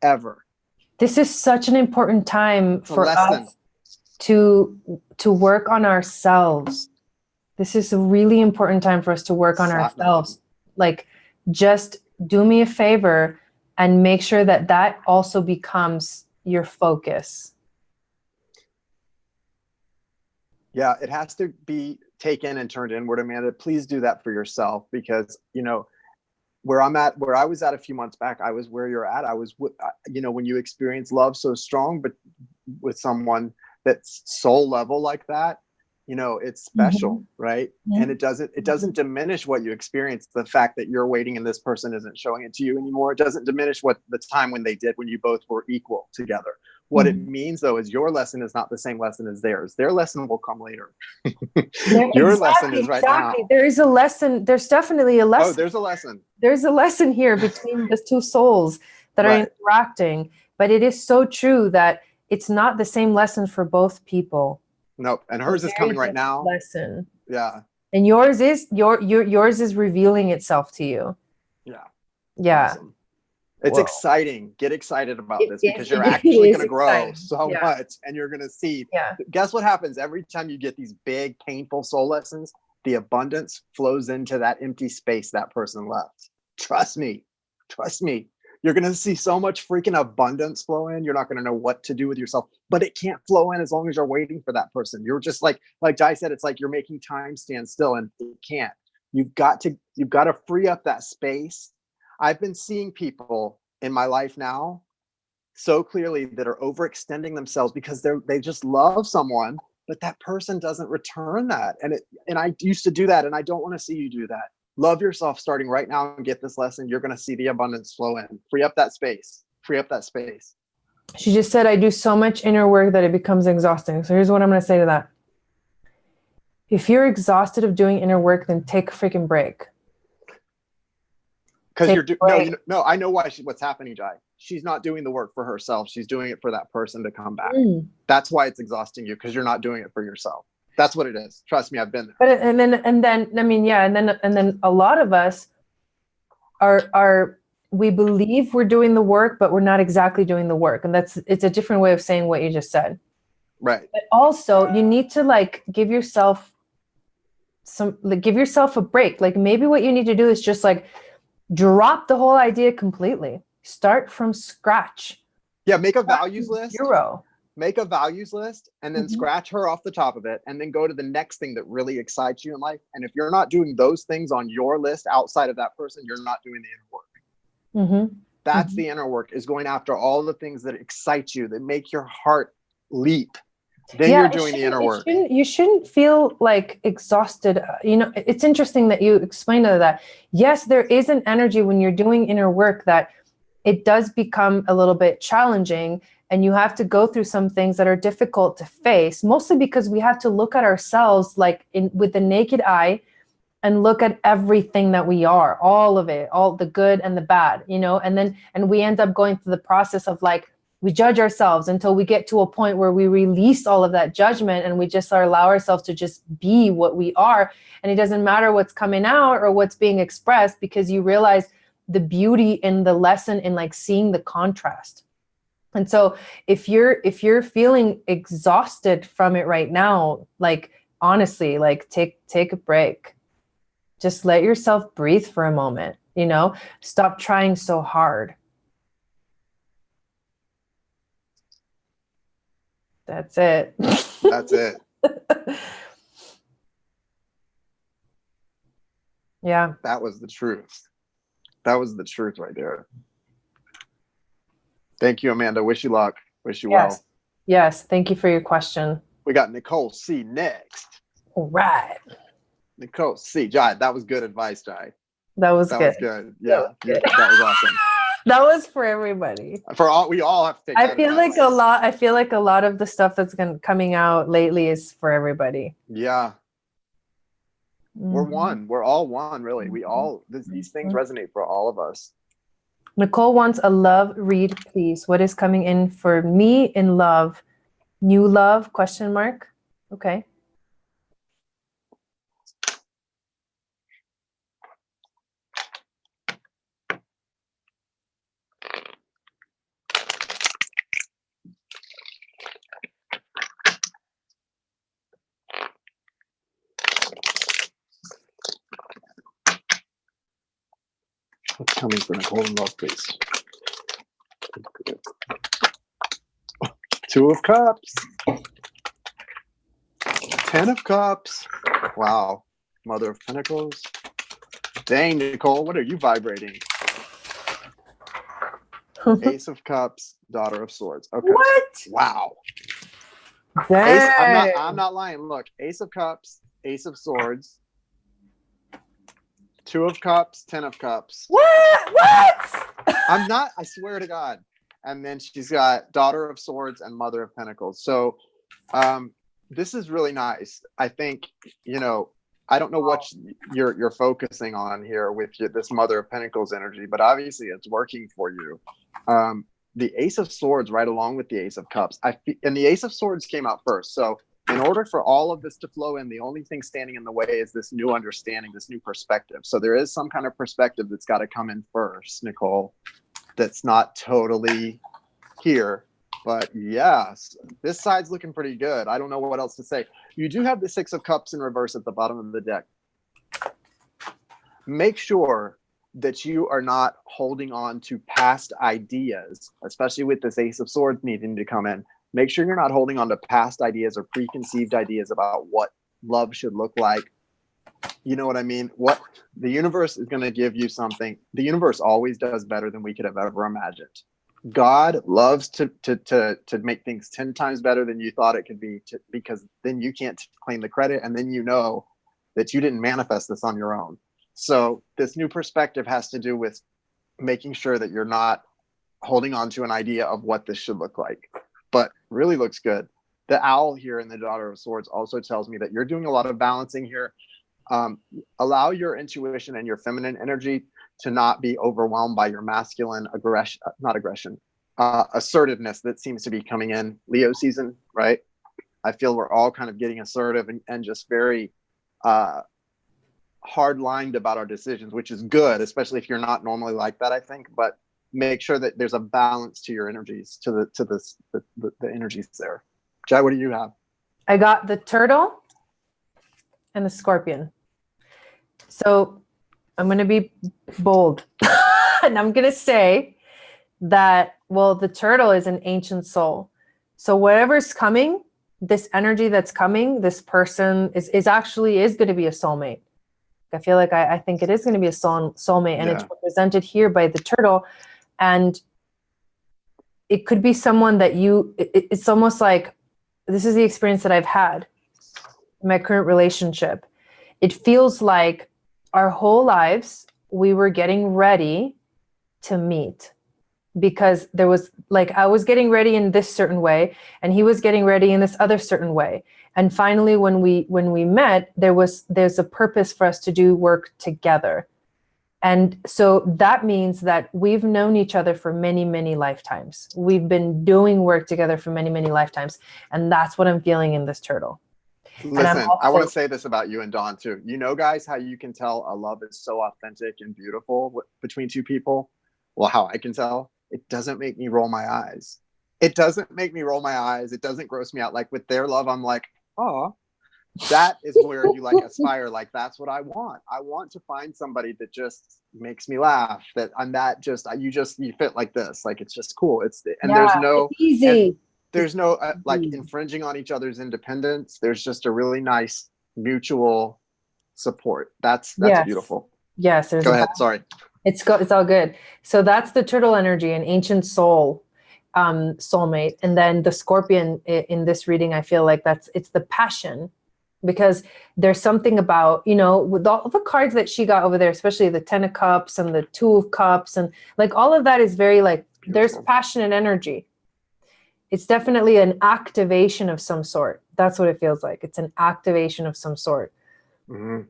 Ever. This is such an important time for us to work on ourselves. This is a really important time for us to work on ourselves. Like, just do me a favor and make sure that that also becomes your focus. Yeah, it has to be taken and turned inward, Amanda. Please do that for yourself, because, you know, where I was at a few months back, I was where you're at. I was, you know, when you experience love so strong, but with someone that's soul level like that, you know, it's special, right? And it doesn't diminish what you experience. The fact that you're waiting and this person isn't showing it to you anymore, it doesn't diminish what the time when they did, when you both were equal together. What it means, though, is your lesson is not the same lesson as theirs. Their lesson will come later. Your lesson is right now. There is a lesson. There's definitely a lesson. Oh, there's a lesson. There's a lesson here between the two souls that are interacting. But it is so true that it's not the same lesson for both people. Nope. And hers is coming right now. Lesson. Yeah. And yours is yours is revealing itself to you. Yeah. Yeah. Awesome. It's exciting. Get excited about this, because you're actually going to grow so much, and you're going to see. Yeah. Guess what happens every time you get these big, painful soul lessons? The abundance flows into that empty space that person left. Trust me. Trust me. You're going to see so much freaking abundance flow in. You're not going to know what to do with yourself, but it can't flow in as long as you're waiting for that person. You're just like Jai said, it's like you're making time stand still, and it can't. You've got to free up that space. I've been seeing people in my life now so clearly that are overextending themselves because they just love someone, but that person doesn't return that. And I used to do that, and I don't want to see you do that. Love yourself starting right now and get this lesson. You're going to see the abundance flow in. Free up that space. Free up that space. She just said, I do so much inner work that it becomes exhausting. So here's what I'm going to say to that. If you're exhausted of doing inner work, then take a freaking break. Because I know what's happening, Jai. She's not doing the work for herself. She's doing it for that person to come back. That's why it's exhausting you, because you're not doing it for yourself. That's what it is. Trust me, I've been there. But and then a lot of us we believe we're doing the work, but we're not exactly doing the work, and it's a different way of saying what you just said. Right. But also, you need to give yourself a break. Like, maybe what you need to do is just drop the whole idea completely. Start from scratch. Yeah, make a values list. Zero. Make a values list, and then scratch her off the top of it, and then go to the next thing that really excites you in life. And if you're not doing those things on your list outside of that person, you're not doing the inner work. That's the inner work, is going after all the things that excite you, that make your heart leap. Then you're doing the inner work. You shouldn't feel exhausted. It's interesting that you explained that. Yes, there is an energy when you're doing inner work that it does become a little bit challenging, and you have to go through some things that are difficult to face, mostly because we have to look at ourselves with the naked eye and look at everything that we are, all of it, all the good and the bad, and we end up going through the process of we judge ourselves until we get to a point where we release all of that judgment, and we just allow ourselves to just be what we are. And it doesn't matter what's coming out or what's being expressed, because you realize the beauty in the lesson in seeing the contrast. And so if you're feeling exhausted from it right now, honestly, take a break. Just let yourself breathe for a moment, stop trying so hard. That's it. That's it. Yeah. That was the truth. That was the truth right there. Thank you, Amanda. Wish you luck. Wish you well. Yes. Thank you for your question. We got Nicole C next. All right. Nicole C. Jai, that was good advice, Jai. That was good. That was good. Yeah. That was awesome. That was for everybody. For all, we all have to take I that feel advice. like a lot. I feel like a lot of the stuff that's coming out lately is for everybody. Yeah. We're Mhm. one. We're all one, really. We all, these things resonate for all of us. Nicole wants a love read, please. What is coming in for me in love? New love? Question mark. Okay. What's coming for Nicole in love, please? Two of Cups. 10 of Cups. Wow. Mother of Pentacles. Dang, Nicole, what are you vibrating? Ace of Cups, Daughter of Swords. Okay. What? Wow. Dang. I'm not lying. Look, Ace of Cups, Ace of Swords, 2 of Cups, 10 of Cups. What? I'm not, I swear to God. And then she's got Daughter of Swords and Mother of Pentacles. So this is really nice. I think, you know, I don't know what you're focusing on here with this Mother of Pentacles energy, but obviously it's working for you. The Ace of Swords right along with the Ace of Cups. And the Ace of Swords came out first. So in order for all of this to flow in, the only thing standing in the way is this new understanding, this new perspective. So there is some kind of perspective that's got to come in first, Nicole, that's not totally here. But yes, this side's looking pretty good. I don't know what else to say. You do have the 6 of Cups in reverse at the bottom of the deck. Make sure that you are not holding on to past ideas, especially with this Ace of Swords needing to come in. Make sure you're not holding on to past ideas or preconceived ideas about what love should look like. You know what I mean? What the universe is going to give you something. The universe always does better than we could have ever imagined. God loves to make things 10 times better than you thought it could be, because then you can't claim the credit, and then you know that you didn't manifest this on your own. So this new perspective has to do with making sure that you're not holding on to an idea of what this should look like, but really looks good. The owl here in the Daughter of Swords also tells me that you're doing a lot of balancing here. Allow your intuition and your feminine energy to not be overwhelmed by your masculine assertiveness that seems to be coming in Leo season, right? I feel we're all kind of getting assertive and just very hard-lined about our decisions, which is good, especially if you're not normally like that, I think. But make sure that there's a balance to your energies, to the energies there. Jai, what do you have? I got the Turtle and the Scorpion. So I'm going to be bold and I'm going to say that, well, the Turtle is an ancient soul. So whatever's coming, this energy that's coming, this person is going to be a soulmate. I feel like I think it is going to be a soulmate, and it's represented here by the Turtle. And it could be someone that it's almost like, this is the experience that I've had in my current relationship. It feels like our whole lives, we were getting ready to meet, because there was like, I was getting ready in this certain way and he was getting ready in this other certain way. And finally, when we met, there's a purpose for us to do work together. And so that means that we've known each other for many, many lifetimes. We've been doing work together for many, many lifetimes. And that's what I'm feeling in this Turtle. Listen, I want to say this about you and Dawn too. You know, guys, how you can tell a love is so authentic and beautiful between two people? Well, how I can tell? It doesn't make me roll my eyes. It doesn't make me roll my eyes. It doesn't gross me out. Like with their love, I'm like, oh, that is where you like aspire. Like, that's what I want. I want to find somebody that just makes me laugh. That I'm that you fit like this. Like, it's just cool. There's no easy. There's no like infringing on each other's independence. There's just a really nice mutual support. That's beautiful. Yes. Go ahead. Sorry. It's all good. So that's the Turtle energy, an ancient soul, soulmate. And then the Scorpion in this reading, I feel like it's the passion because there's something about, you know, with all the cards that she got over there, especially the 10 of Cups and the 2 of Cups, and like all of that is very like, there's passionate energy. It's definitely an activation of some sort. That's what it feels like. It's an activation of some sort. Mm-hmm.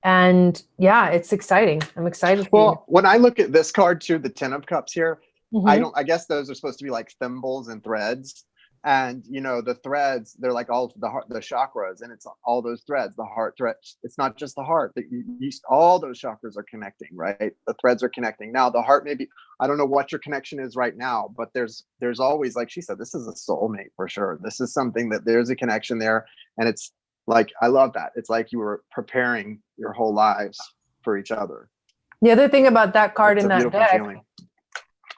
And yeah, it's exciting. I'm excited. Well, when I look at this card too, the 10 of Cups here, Mm-hmm. I guess those are supposed to be like thimbles and threads. And you know, the threads, they're like all the heart, the chakras, and it's all those threads, the heart thread. It's not just the heart, that all those chakras are connecting, right? The threads are connecting. Now the heart, maybe, I don't know what your connection is right now, but there's always, like she said, this is a soulmate for sure. This is something that there's a connection there. And it's like, I love that. It's like you were preparing your whole lives for each other. The other thing about that card in that deck,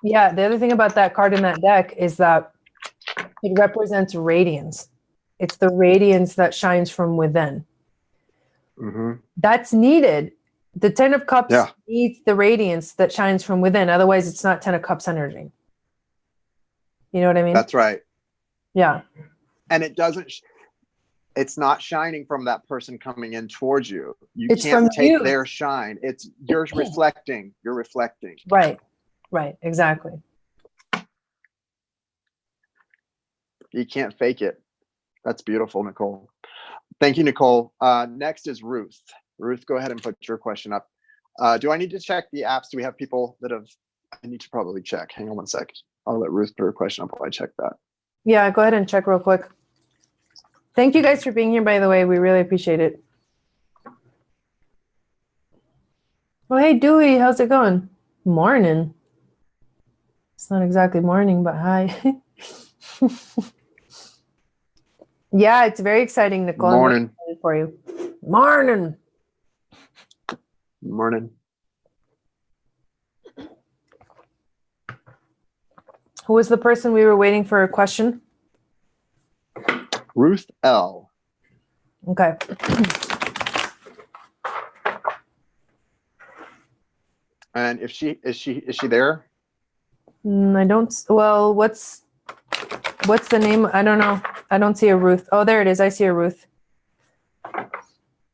yeah, the other thing about that card in that deck is that it represents radiance. It's the radiance that shines from within. Mm-hmm. That's needed. The 10 of Cups needs the radiance that shines from within. Otherwise, it's not 10 of Cups energy. You know what I mean? That's right. Yeah. And it doesn't, it's not shining from that person coming in towards you. It's can't take you. their shine. It's, you're reflecting. You're reflecting. Right. Right. Exactly. You can't fake it. That's beautiful, Nicole. Thank you, Nicole. Next is Ruth. Ruth, go ahead and put your question up. Do I need to check the apps? Do we have people that have, I need to probably check. Hang on one sec. I'll let Ruth put her question up while I check that. Yeah, go ahead and check real quick. Thank you guys for being here, by the way. We really appreciate it. Well, hey, Dewey, how's it going? Morning. It's not exactly morning, but hi. Yeah, it's very exciting, Nicole. Morning. For you. Morning. Morning. Who was the person we were waiting for a question? Ruth L. Okay. And if she is she there? I don't. Well, what's the name? I don't know. I don't see a Ruth. Oh, there it is. I see a Ruth.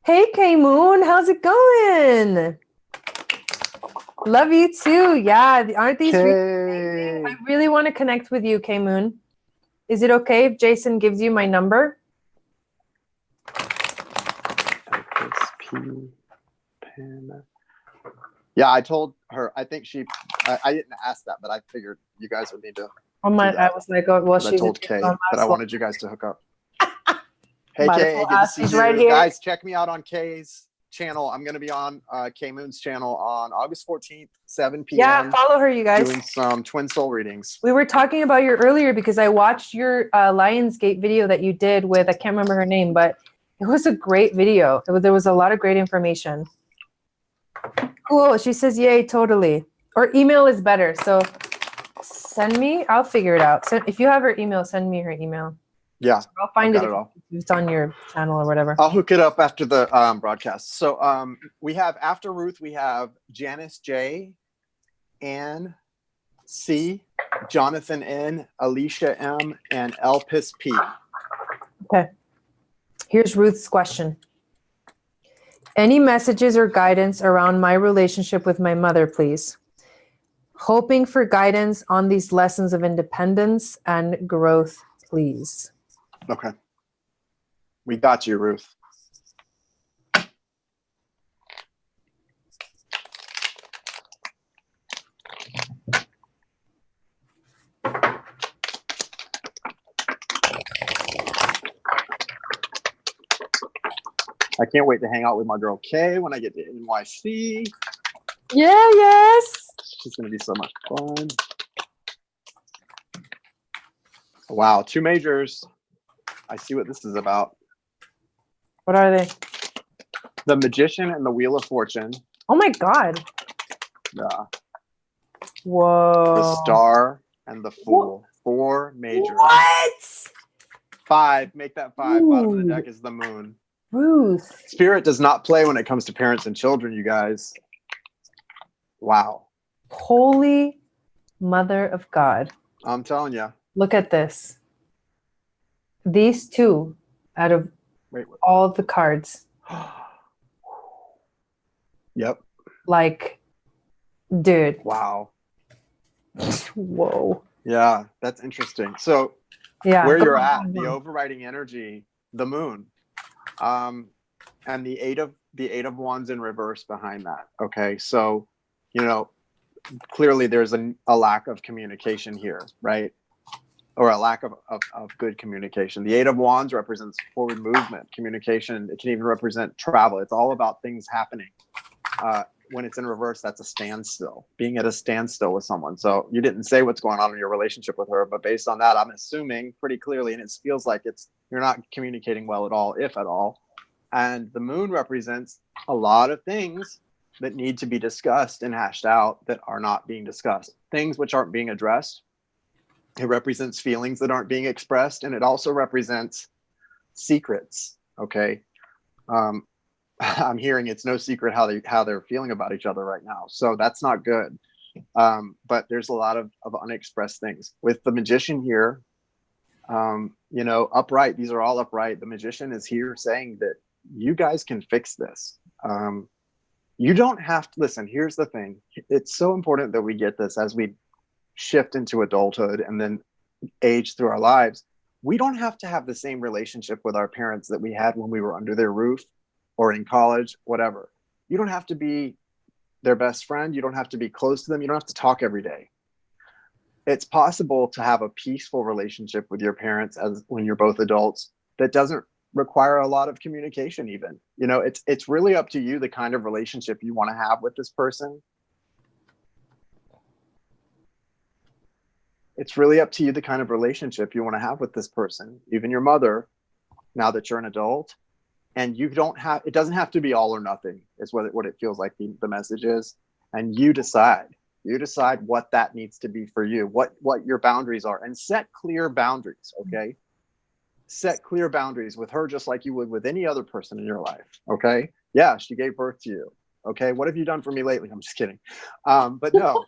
Hey, K Moon, how's it going? Love you too. Yeah, aren't these amazing? I really want to connect with you, K Moon. Is it okay if Jason gives you my number? Yeah, I told her. I think she. I didn't ask that, but I figured you guys would need to. I was like, oh, well, she's. I told Kay that I wanted you guys to hook up. Hey, Might Kay, well good to see you. right here. Guys, check me out on Kay's channel. I'm going to be on K Moon's channel on August 14th, 7 p.m. Yeah, follow her, you guys. Doing some twin soul readings. We were talking about you earlier because I watched your Lionsgate video that you did with, I can't remember her name, but it was a great video. There was a lot of great information. Cool. She says, yay, totally. Or email is better. So send me, I'll figure it out. So if you have her email, send me her email. Yeah. I'll find it if it's on your channel or whatever. I'll hook it up after the broadcast. So we have, after Ruth, we have Janice J, Ann C, Jonathan N, Alicia M, and Elpis P. Okay. Here's Ruth's question. Any messages or guidance around my relationship with my mother, please? Hoping for guidance on these lessons of independence and growth, please. Okay. We got you, Ruth. I can't wait to hang out with my girl Kay when I get to NYC. Yeah, yes. It's going to be so much fun. Wow, 2 majors. I see what this is about. What are they? The Magician and the Wheel of Fortune. Oh my God. Yeah. Whoa. The Star and the Fool. 4 majors. What? 5. Make that 5. Ooh. Bottom of the deck is the Moon. Ruth. Spirit does not play when it comes to parents and children, you guys. Wow. Holy Mother of God. I'm telling you. Look at this. These 2 out of Wait. All the cards. Yep. Like, dude. Wow. Whoa. Yeah, that's interesting. So Yeah. where Go you're on, at, go on, the go on. overriding energy, the moon, and the eight of wands in reverse behind that. Okay. So, clearly there's a lack of communication here, right? Or a lack of good communication. The eight of wands represents forward movement, communication. It can even represent travel. It's all about things happening. When it's in reverse, that's a standstill, being at a standstill with someone. So you didn't say what's going on in your relationship with her, but based on that, I'm assuming pretty clearly, and it feels like you're not communicating well at all, if at all. And the moon represents a lot of things that need to be discussed and hashed out that are not being discussed, things which aren't being addressed. It represents feelings that aren't being expressed, and it also represents secrets. Okay. I'm hearing it's no secret how they're feeling about each other right now. So that's not good. But there's a lot of unexpressed things with the magician here. Upright. These are all upright. The magician is here saying that you guys can fix this. You don't have to listen. Here's the thing. It's so important that we get this as we shift into adulthood and then age through our lives. We don't have to have the same relationship with our parents that we had when we were under their roof or in college, whatever. You don't have to be their best friend. You don't have to be close to them. You don't have to talk every day. It's possible to have a peaceful relationship with your parents as when you're both adults that doesn't require a lot of communication even. It's really up to you the kind of relationship you want to have with this person. It's really up to you the kind of relationship you want to have with this person, even your mother, now that you're an adult. And it doesn't have to be all or nothing is what it feels like the message is. And you decide what that needs to be for you, what your boundaries are, and set clear boundaries. Okay. Set clear boundaries with her, just like you would with any other person in your life. Okay. Yeah. She gave birth to you. Okay. What have you done for me lately? I'm just kidding. But no,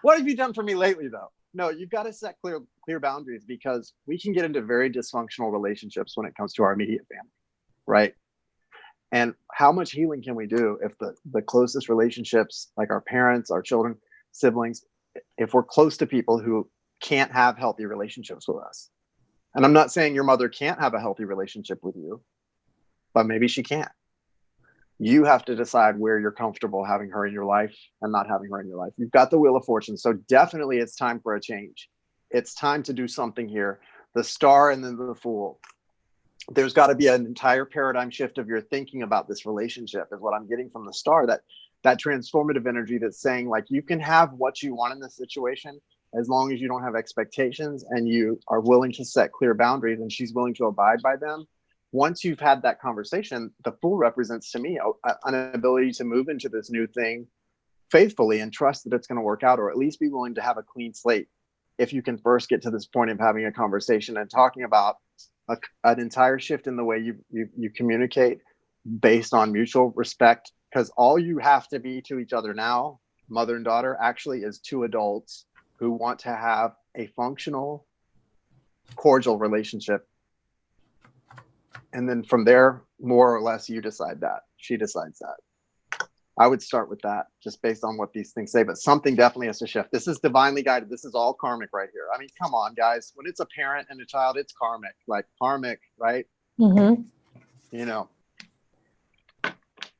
what have you done for me lately though? No, you've got to set clear boundaries, because we can get into very dysfunctional relationships when it comes to our immediate family, right? And how much healing can we do if the closest relationships, like our parents, our children, siblings, if we're close to people who can't have healthy relationships with us? And I'm not saying your mother can't have a healthy relationship with you, but maybe she can't. You have to decide where you're comfortable having her in your life and not having her in your life. You've got the Wheel of Fortune. So definitely it's time for a change. It's time to do something here. The Star and then the Fool. There's got to be an entire paradigm shift of your thinking about this relationship is what I'm getting from the Star, that transformative energy that's saying, like, you can have what you want in this situation as long as you don't have expectations and you are willing to set clear boundaries and she's willing to abide by them. Once you've had that conversation, the Fool represents to me an ability to move into this new thing faithfully and trust that it's going to work out, or at least be willing to have a clean slate. If you can first get to this point of having a conversation and talking about an entire shift in the way you communicate based on mutual respect, because all you have to be to each other now, mother and daughter, actually is two adults who want to have a functional, cordial relationship. And then from there, more or less, you decide that. She decides that. I would start with that, just based on what these things say. But something definitely has to shift. This is divinely guided. This is all karmic right here. I mean, come on, guys. When it's a parent and a child, it's karmic. Like karmic, right? Mm-hmm.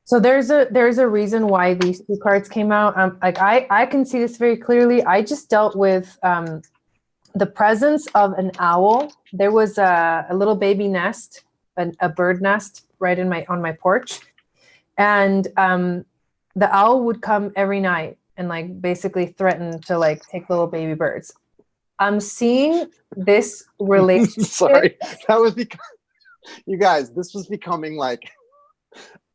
So there's a reason why these two cards came out. Like I can see this very clearly. I just dealt with the presence of an owl. There was a little baby nest, a bird nest right on my porch. And the owl would come every night and like basically threaten to like take little baby birds. I'm seeing this relationship. Sorry, that was because you guys, this was becoming like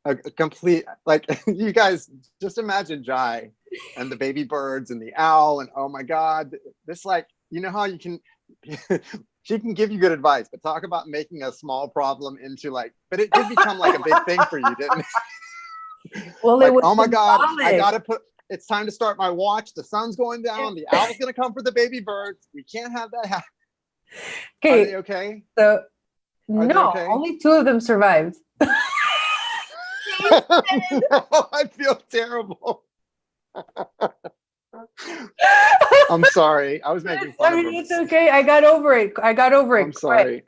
a complete, like, you guys just imagine Jai and the baby birds and the owl, and oh my God, this, like, you know how you can she can give you good advice, but talk about making a small problem into like, but it did become like a big thing for you, didn't it? Well, like, it was oh my God, I symbolic. it's time to start my watch. The sun's going down. The owl's going to come for the baby birds. We can't have that happen. Okay. Are they okay? So No, okay? only 2 of them survived. No, I feel terrible. I'm sorry. I was making fun of them. It's okay. I got over it. I'm sorry.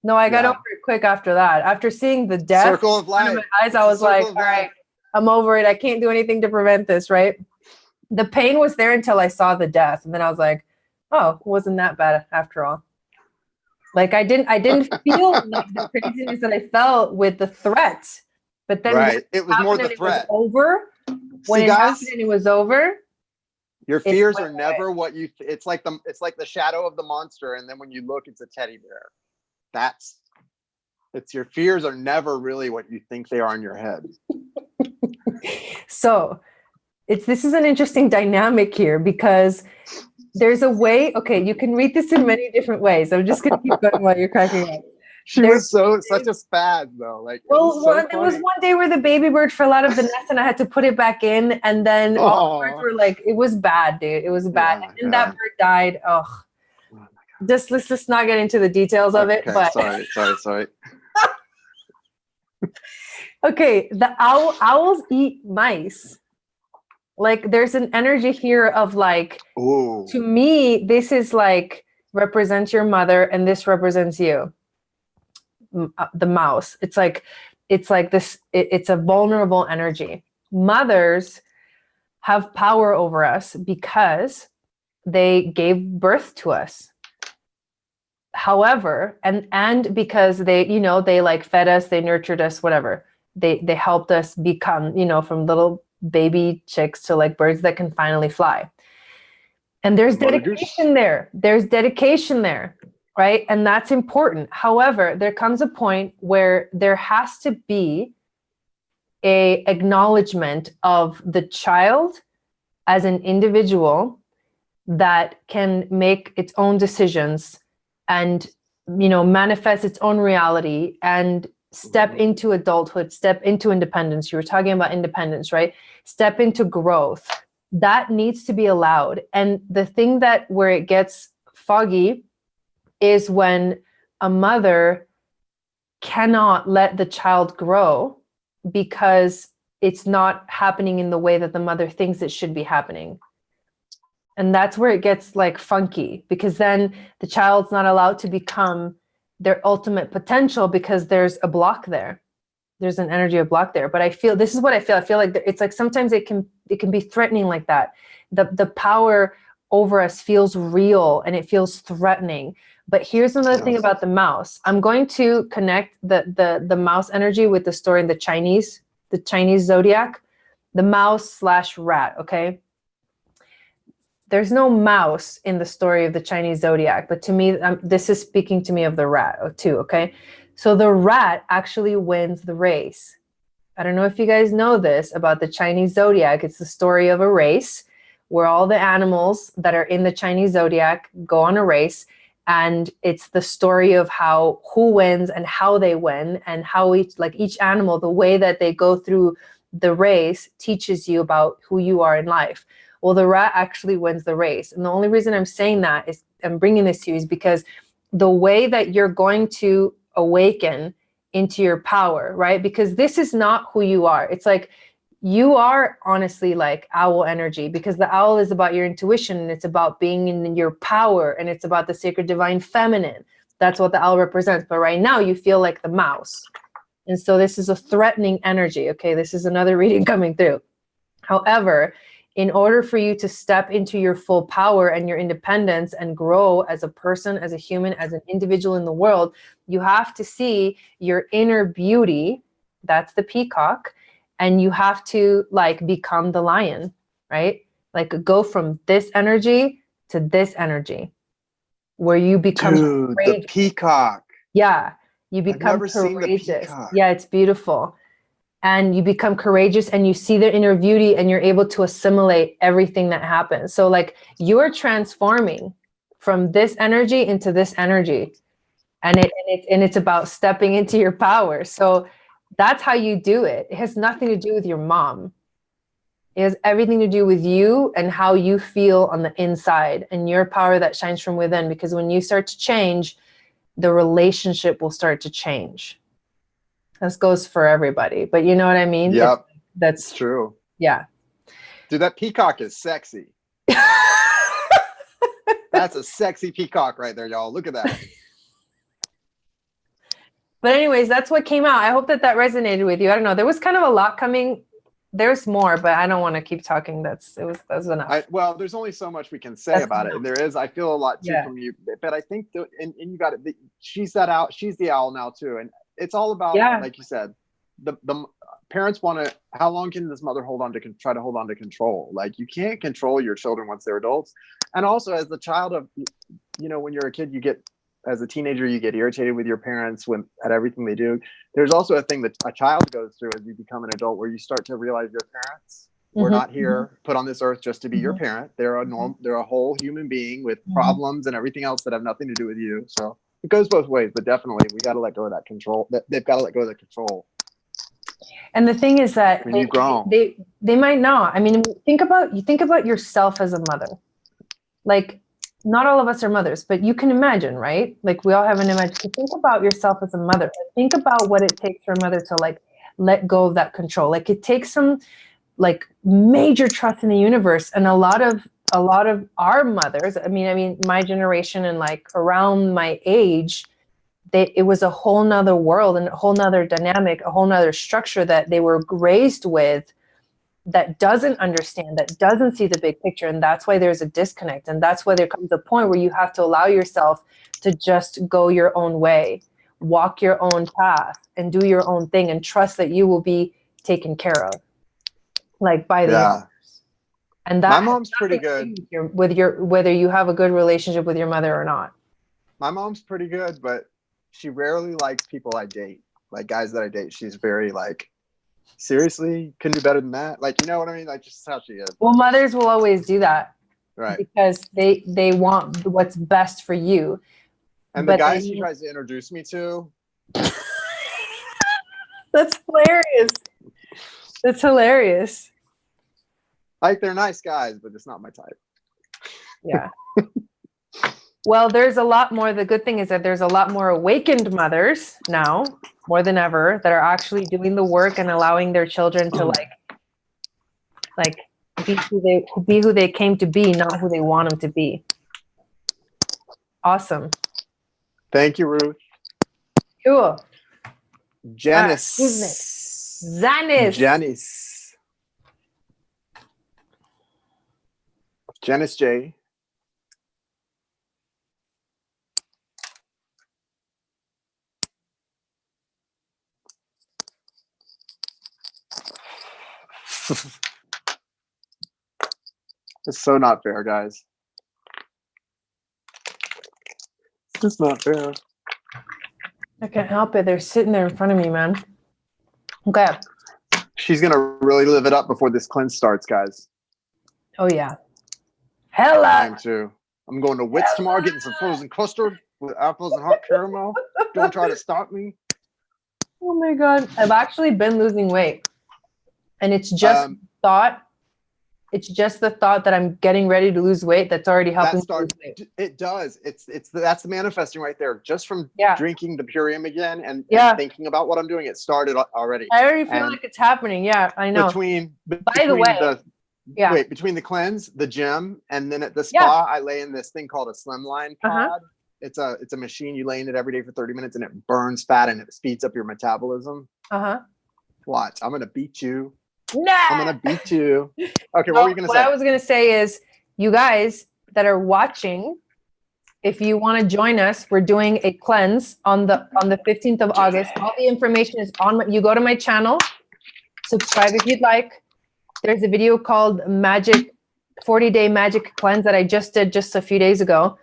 No, I got over it quick after that. After seeing the death Circle of life. in my eyes, I was like, all right, I'm over it. I can't do anything to prevent this, right? The pain was there until I saw the death. And then I was like, oh, it wasn't that bad after all. Like I didn't feel like the craziness that I felt with the threat. But then it was more the threat. It was over. When it happened and it was over. Your fears are never what you. It's like the shadow of the monster, and then when you look, it's a teddy bear. It's your fears are never really what you think they are in your head. So, this is an interesting dynamic here because there's a way. Okay, you can read this in many different ways. I'm just gonna keep going while you're cracking up. She was such a spaz though. Like, well, there was one day where the baby bird fell out of the nest and I had to put it back in, and then all the birds were like, it was bad, dude. It was bad. And then that bird died. Oh my God. Let's just not get into the details of it. But sorry. Okay, the owls eat mice. Like, there's an energy here of like, ooh. To me, this is like represents your mother, and this represents you. The mouse. It's like this. It's a vulnerable energy. Mothers have power over us because they gave birth to us. However, and because they like fed us, they nurtured us, whatever. They helped us become, from little baby chicks to like birds that can finally fly. And there's dedication there. Right? And that's important. However, there comes a point where there has to be a acknowledgement of the child as an individual that can make its own decisions and, manifest its own reality and step into adulthood, step into independence. You were talking about independence, right? Step into growth. That needs to be allowed. And the thing where it gets foggy is when a mother cannot let the child grow because it's not happening in the way that the mother thinks it should be happening. And that's where it gets like funky, because then the child's not allowed to become their ultimate potential because there's a block there. There's an energy of block there. But this is what I feel. I feel like it's like sometimes it can be threatening like that. The power over us feels real and it feels threatening. But here's another thing about the mouse. I'm going to connect the mouse energy with the story in the Chinese zodiac, the mouse/rat. Okay. There's no mouse in the story of the Chinese zodiac, but to me, this is speaking to me of the rat too. Okay. So the rat actually wins the race. I don't know if you guys know this about the Chinese zodiac. It's the story of a race where all the animals that are in the Chinese zodiac go on a race. And it's the story of who wins and how they win, and how each animal, the way that they go through the race teaches you about who you are in life. Well, the rat actually wins the race. And the only reason I'm saying that is I'm bringing this to you is because the way that you're going to awaken into your power, right? Because this is not who you are. It's like, you are honestly like owl energy, because the owl is about your intuition and it's about being in your power and it's about the sacred divine feminine. That's what the owl represents. But right now you feel like the mouse. And so this is a threatening energy. Okay. This is another reading coming through. However, in order for you to step into your full power and your independence and grow as a person, as a human, as an individual in the world, you have to see your inner beauty. That's the peacock. And you have to become the lion, right? Like go from this energy to this energy where you become the peacock. Yeah. You become courageous. Yeah, it's beautiful. And you become courageous and you see their inner beauty and you're able to assimilate everything that happens. So you're transforming from this energy into this energy. And it's about stepping into your power. So that's how you do it. It has nothing to do with your mom. It has everything to do with you and how you feel on the inside and your power that shines from within. Because when you start to change, the relationship will start to change. This goes for everybody, but you know what I mean? Yep. That's true. Yeah. Dude, that peacock is sexy. That's a sexy peacock right there, y'all. Look at that. But anyways, that's what came out. I hope that resonated with you. I don't know. There was kind of a lot coming. There's more, but I don't want to keep talking. That was enough. Well, there's only so much we can say about it. And there is, I feel a lot too from you, but I think and you got it. She's the owl now too. And it's all about, like you said, the parents want to, how long can this mother try to hold on to control? Like, you can't control your children once they're adults. And also, as the child of, when you're a kid, as a teenager, you get irritated with your parents at everything they do. There's also a thing that a child goes through as you become an adult, where you start to realize your parents were not here, put on this earth just to be your parent. They're a whole human being with problems and everything else that have nothing to do with you. So it goes both ways, but definitely we got to let go of that control. They've got to let go of the control. And the thing is that they might not. I mean, think about yourself as a mother. Like, not all of us are mothers, but you can imagine, right? Like, we all have an image. Think about yourself as a mother. Think about what it takes for a mother to like let go of that control. Like, it takes some like major trust in the universe. And a lot of our mothers, I mean, my generation and like around my age, it was a whole nother world and a whole nother dynamic, a whole nother structure that they were raised with, that doesn't understand, that doesn't see the big picture. And that's why there's a disconnect. And that's why there comes a point where you have to allow yourself to just go your own way, walk your own path, and do your own thing, and trust that you will be taken care of, like by the universe. And that, my mom's pretty good with whether you have a good relationship with your mother or not. My mom's pretty good, but she rarely likes people I date, like guys that I date. She's very like, seriously, couldn't do better than that. Like, you know what I mean? Like, just how she is. Well, mothers will always do that, right? Because they want what's best for you. And the guys she tries to introduce me to, that's hilarious. That's hilarious. Like, they're nice guys, but it's not my type. Yeah. Well, there's a lot more. The good thing is that there's a lot more awakened mothers now, more than ever, that are actually doing the work and allowing their children to like be who they came to be, not who they want them to be. Awesome. Thank you, Ruth. Cool. Janice. Janice J. It's so not fair, guys. It's just not fair. I can't help it. They're sitting there in front of me, man. Okay. She's going to really live it up before this cleanse starts, guys. Oh, yeah. Hella. Time too. I'm going to Wits tomorrow, getting some frozen custard with apples and hot caramel. Don't try to stop me. Oh, my God. I've actually been losing weight. And it's just thought. It's just the thought that I'm getting ready to lose weight that's already helping me lose weight. It does. That's the manifesting right there. Just from drinking the Purium again and thinking about what I'm doing, it started already. I already feel like it's happening. Yeah, I know. Between the cleanse, the gym, and then at the spa, I lay in this thing called a Slimline pod. It's a machine. You lay in it every day for 30 minutes and it burns fat and it speeds up your metabolism. Watch, I'm gonna beat you. Nah. I'm gonna beat you. Okay, what were you gonna say? What I was gonna say is, you guys that are watching, if you want to join us, we're doing a cleanse on the 15th of August. All the information is on. You go to my channel, subscribe if you'd like. There's a video called 40-day magic cleanse that I just did just a few days ago.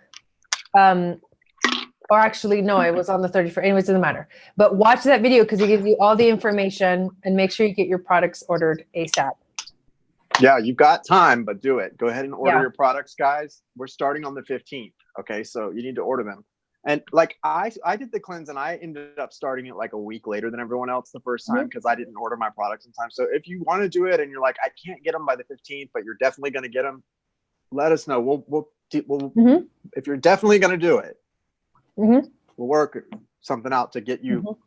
Or actually, no, it was on the 31st. Anyways, it doesn't matter. But watch that video because it gives you all the information, and make sure you get your products ordered ASAP. Yeah, you've got time, but do it. Go ahead and order your products, guys. We're starting on the 15th. Okay, so you need to order them. And like I did the cleanse and I ended up starting it like a week later than everyone else the first time because I didn't order my products in time. So if you want to do it and you're like, I can't get them by the 15th, but you're definitely going to get them, let us know. We'll if you're definitely going to do it. we'll work something out to get you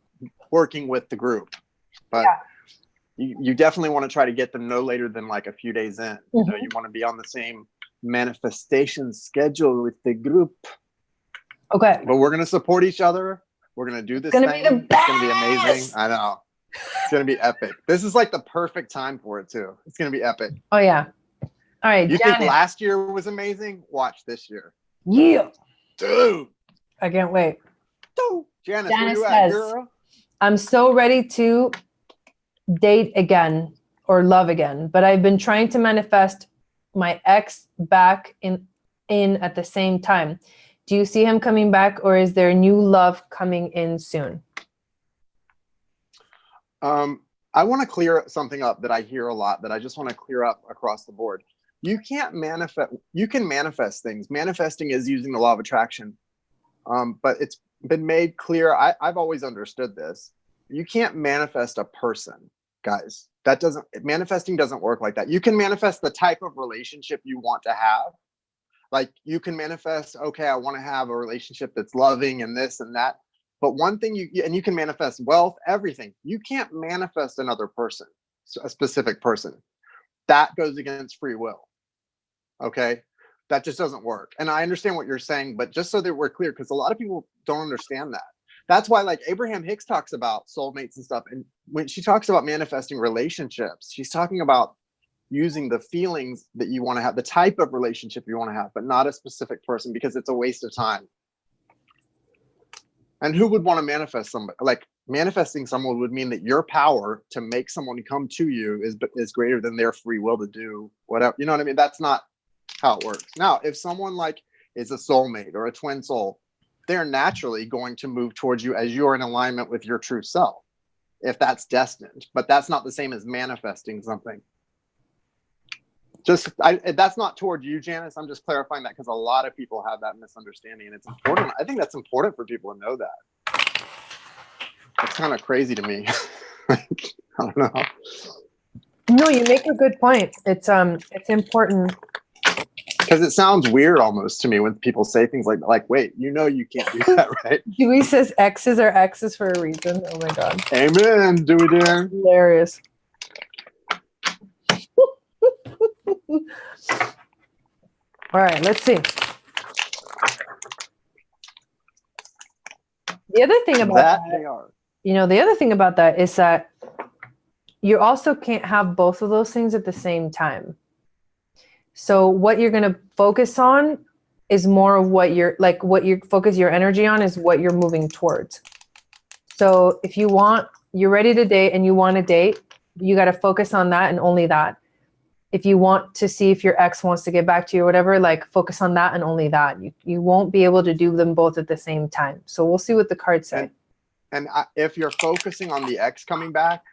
working with the group. But you definitely want to try to get them no later than like a few days in. You know, you want to be on the same manifestation schedule with the group. Okay. But we're going to support each other. We're going to do this thing. It's going to be amazing. I know. It's going to be epic. This is like the perfect time for it too. It's going to be epic. Oh yeah. All right. You Janice. think last year was amazing? Watch this year. Yeah. Dude. I can't wait. Dude. Janice, where Janice you at, says, girl? I'm so ready to date again or love again, but I've been trying to manifest my ex back in at the same time. Do you see him coming back, or is there new love coming in soon? I want to clear something up that I hear a lot that I just want to clear up across the board. You can't manifest. You can manifest things. Manifesting is using the law of attraction. But it's been made clear. I've always understood this. You can't manifest a person, guys. Manifesting doesn't work like that. You can manifest the type of relationship you want to have. Like you can manifest, okay, I want to have a relationship that's loving and this and that. But one thing you can manifest wealth, everything. You can't manifest another person, a specific person. That goes against free will. Okay. That just doesn't work. And I understand what you're saying, but just so that we're clear, because a lot of people don't understand that. That's why like Abraham Hicks talks about soulmates and stuff. And when she talks about manifesting relationships, she's talking about using the feelings that you want to have, the type of relationship you want to have, but not a specific person, because it's a waste of time. And who would want to manifest somebody? Like manifesting someone would mean that your power to make someone come to you is greater than their free will to do whatever. You know what I mean? That's not how it works. Now, if someone like is a soulmate or a twin soul, they're naturally going to move towards you as you're in alignment with your true self, if that's destined. But that's not the same as manifesting something. That's not toward you, Janice. I'm just clarifying that because a lot of people have that misunderstanding, and it's important. I think that's important for people to know that. It's kind of crazy to me. Like, I don't know. No, you make a good point. It's important. Because it sounds weird almost to me when people say things like, wait, you know you can't do that, right? Dewey says X's are X's for a reason. Oh my God. Amen, Dewey dear. Hilarious. All right, let's see. The other thing about that, the other thing about that is that you also can't have both of those things at the same time. So what you're going to focus on is more of what you focus your energy on is what you're moving towards. So if you're ready to date and you want to date, you got to focus on that and only that. If you want to see if your ex wants to get back to you or whatever, like focus on that and only that. You won't be able to do them both at the same time. So we'll see what the cards say. And if you're focusing on the ex coming back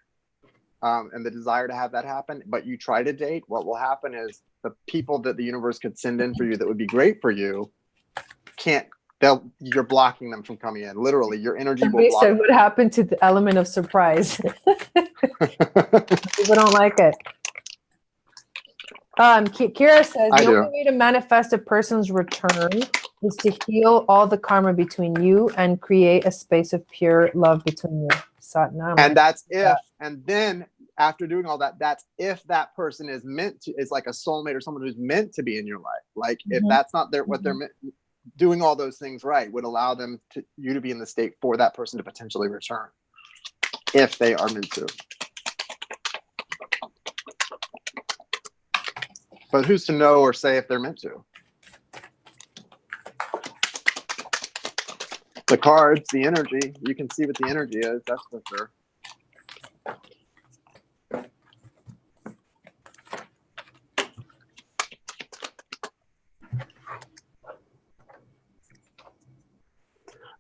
and the desire to have that happen, but you try to date, what will happen is the people that the universe could send in for you that would be great for you you're blocking them from coming in. Literally, your energy will block them. What happened to the element of surprise? People don't like it. Kira says the only way to manifest a person's return is to heal all the karma between you and create a space of pure love between you. Satnam. And that's if, and then after doing all that, that's if that person is like a soulmate or someone who's meant to be in your life. Like if that's not what they're meant, doing all those things right would allow you to be in the state for that person to potentially return if they are meant to. But who's to know or say if they're meant to? The cards, the energy, you can see what the energy is, that's for sure.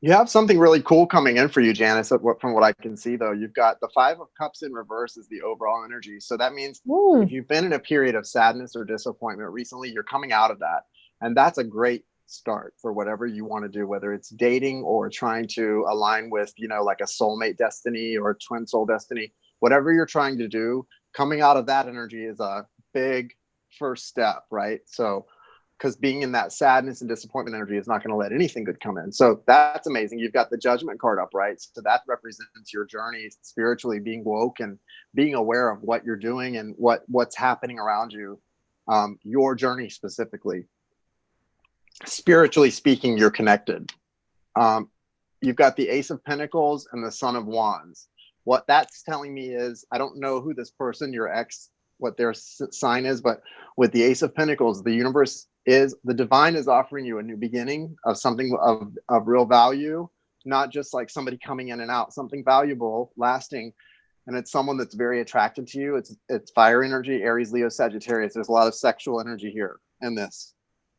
You have something really cool coming in for you, Janice, from what I can see, though. You've got the 5 of Cups in reverse is the overall energy. So that means if you've been in a period of sadness or disappointment recently, you're coming out of that. And that's a great start for whatever you want to do, whether it's dating or trying to align with, like a soulmate destiny or twin soul destiny. Whatever you're trying to do, coming out of that energy is a big first step, right? So because being in that sadness and disappointment energy is not going to let anything good come in. So that's amazing. You've got the Judgment card up, right? So that represents your journey spiritually, being woke and being aware of what you're doing and what's happening around you. Your journey specifically. Spiritually speaking, you're connected. You've got the Ace of Pentacles and the Son of Wands. What that's telling me is, I don't know who this person, your ex, what their sign is, but with the Ace of Pentacles, the universe is, the divine is offering you a new beginning of something of real value, not just like somebody coming in and out, something valuable, lasting. And it's someone that's very attracted to you. It's fire energy, Aries, Leo, Sagittarius. There's a lot of sexual energy here in this.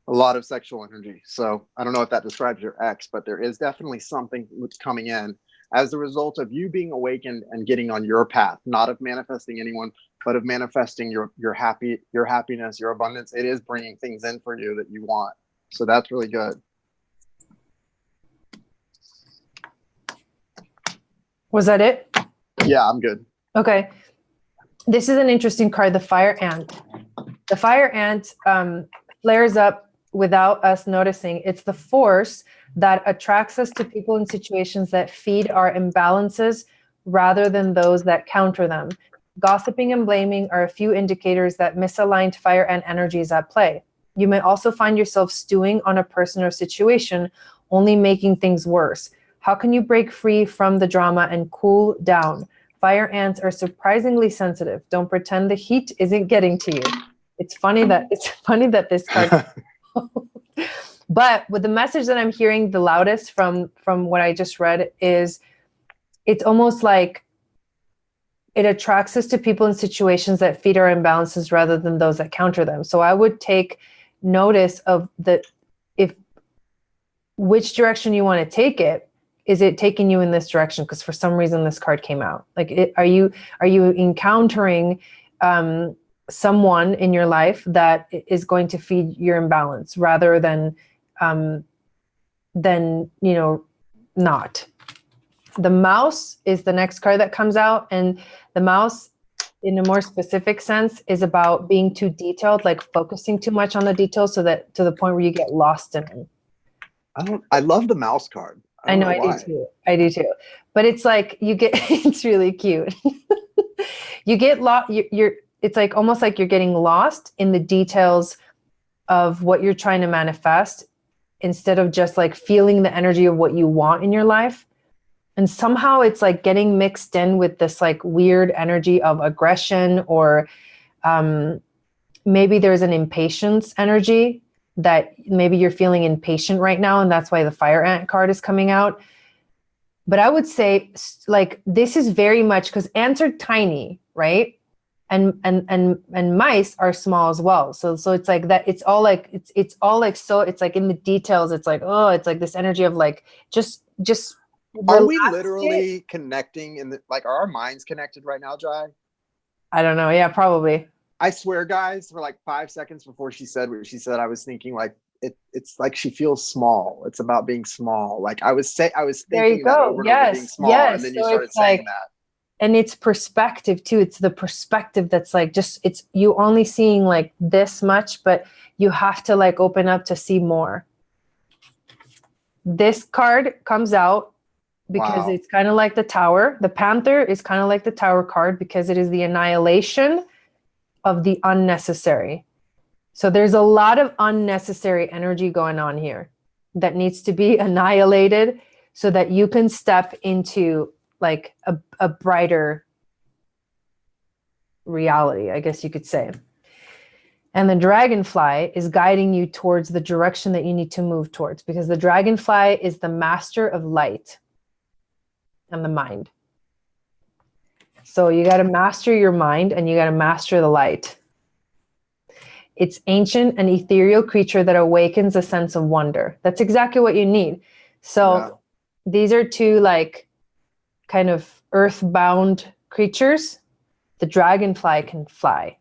A lot of sexual energy. So I don't know if that describes your ex, but there is definitely something that's coming in as a result of you being awakened and getting on your path, not of manifesting anyone, but of manifesting your happiness, your abundance. It is bringing things in for you that you want. So that's really good. Was that it? Yeah, I'm good. Okay. This is an interesting card, the Fire Ant. The Fire Ant flares up without us noticing. It's the force that attracts us to people and situations that feed our imbalances rather than those that counter them. Gossiping and blaming are a few indicators that misaligned fire and energy is at play. You may also find yourself stewing on a person or situation, only making things worse. How can you break free from the drama and cool down? Fire ants are surprisingly sensitive. Don't pretend the heat isn't getting to you. It's funny that this card. But with the message that I'm hearing the loudest from what I just read is, it's almost like it attracts us to people and situations that feed our imbalances rather than those that counter them. So I would take notice of which direction you want to take it. Is it taking you in this direction? Because for some reason this card came out. Like, are you encountering someone in your life that is going to feed your imbalance rather than not. The Mouse is the next card that comes out, and the Mouse, in a more specific sense, is about being too detailed, like focusing too much on the details, so that to the point where you get lost in it. I love the Mouse card. I know, I do too. But it's like you get, it's really cute. You get lost. It's like almost like you're getting lost in the details of what you're trying to manifest, instead of just like feeling the energy of what you want in your life. And somehow it's like getting mixed in with this like weird energy of aggression, or maybe there's an impatience energy that maybe you're feeling impatient right now. And that's why the Fire Ant card is coming out. But I would say like, this is very much, because ants are tiny, right? And mice are small as well. So it's like that. It's all like, so it's like in the details. It's like, oh, it's like this energy of like, just. Are we literally connecting are our minds connected right now, Jai? I don't know. Yeah, probably. I swear, guys, for like 5 seconds before she said what she said, I was thinking like, it's like she feels small. It's about being small. Like I was thinking that over and over, being small, and then you started saying that. And it's perspective too. It's the perspective that's like, it's you only seeing like this much, but you have to like open up to see more. This card comes out because it's kind of like the Tower. The Panther is kind of like the Tower card because it is the annihilation of the unnecessary. So there's a lot of unnecessary energy going on here that needs to be annihilated so that you can step into like a brighter reality, I guess you could say. And the dragonfly is guiding you towards the direction that you need to move towards, because the dragonfly is the master of light and the mind. So you got to master your mind and you got to master the light. It's ancient and ethereal creature that awakens a sense of wonder. That's exactly what you need. So these are two like kind of earthbound creatures. The dragonfly can fly.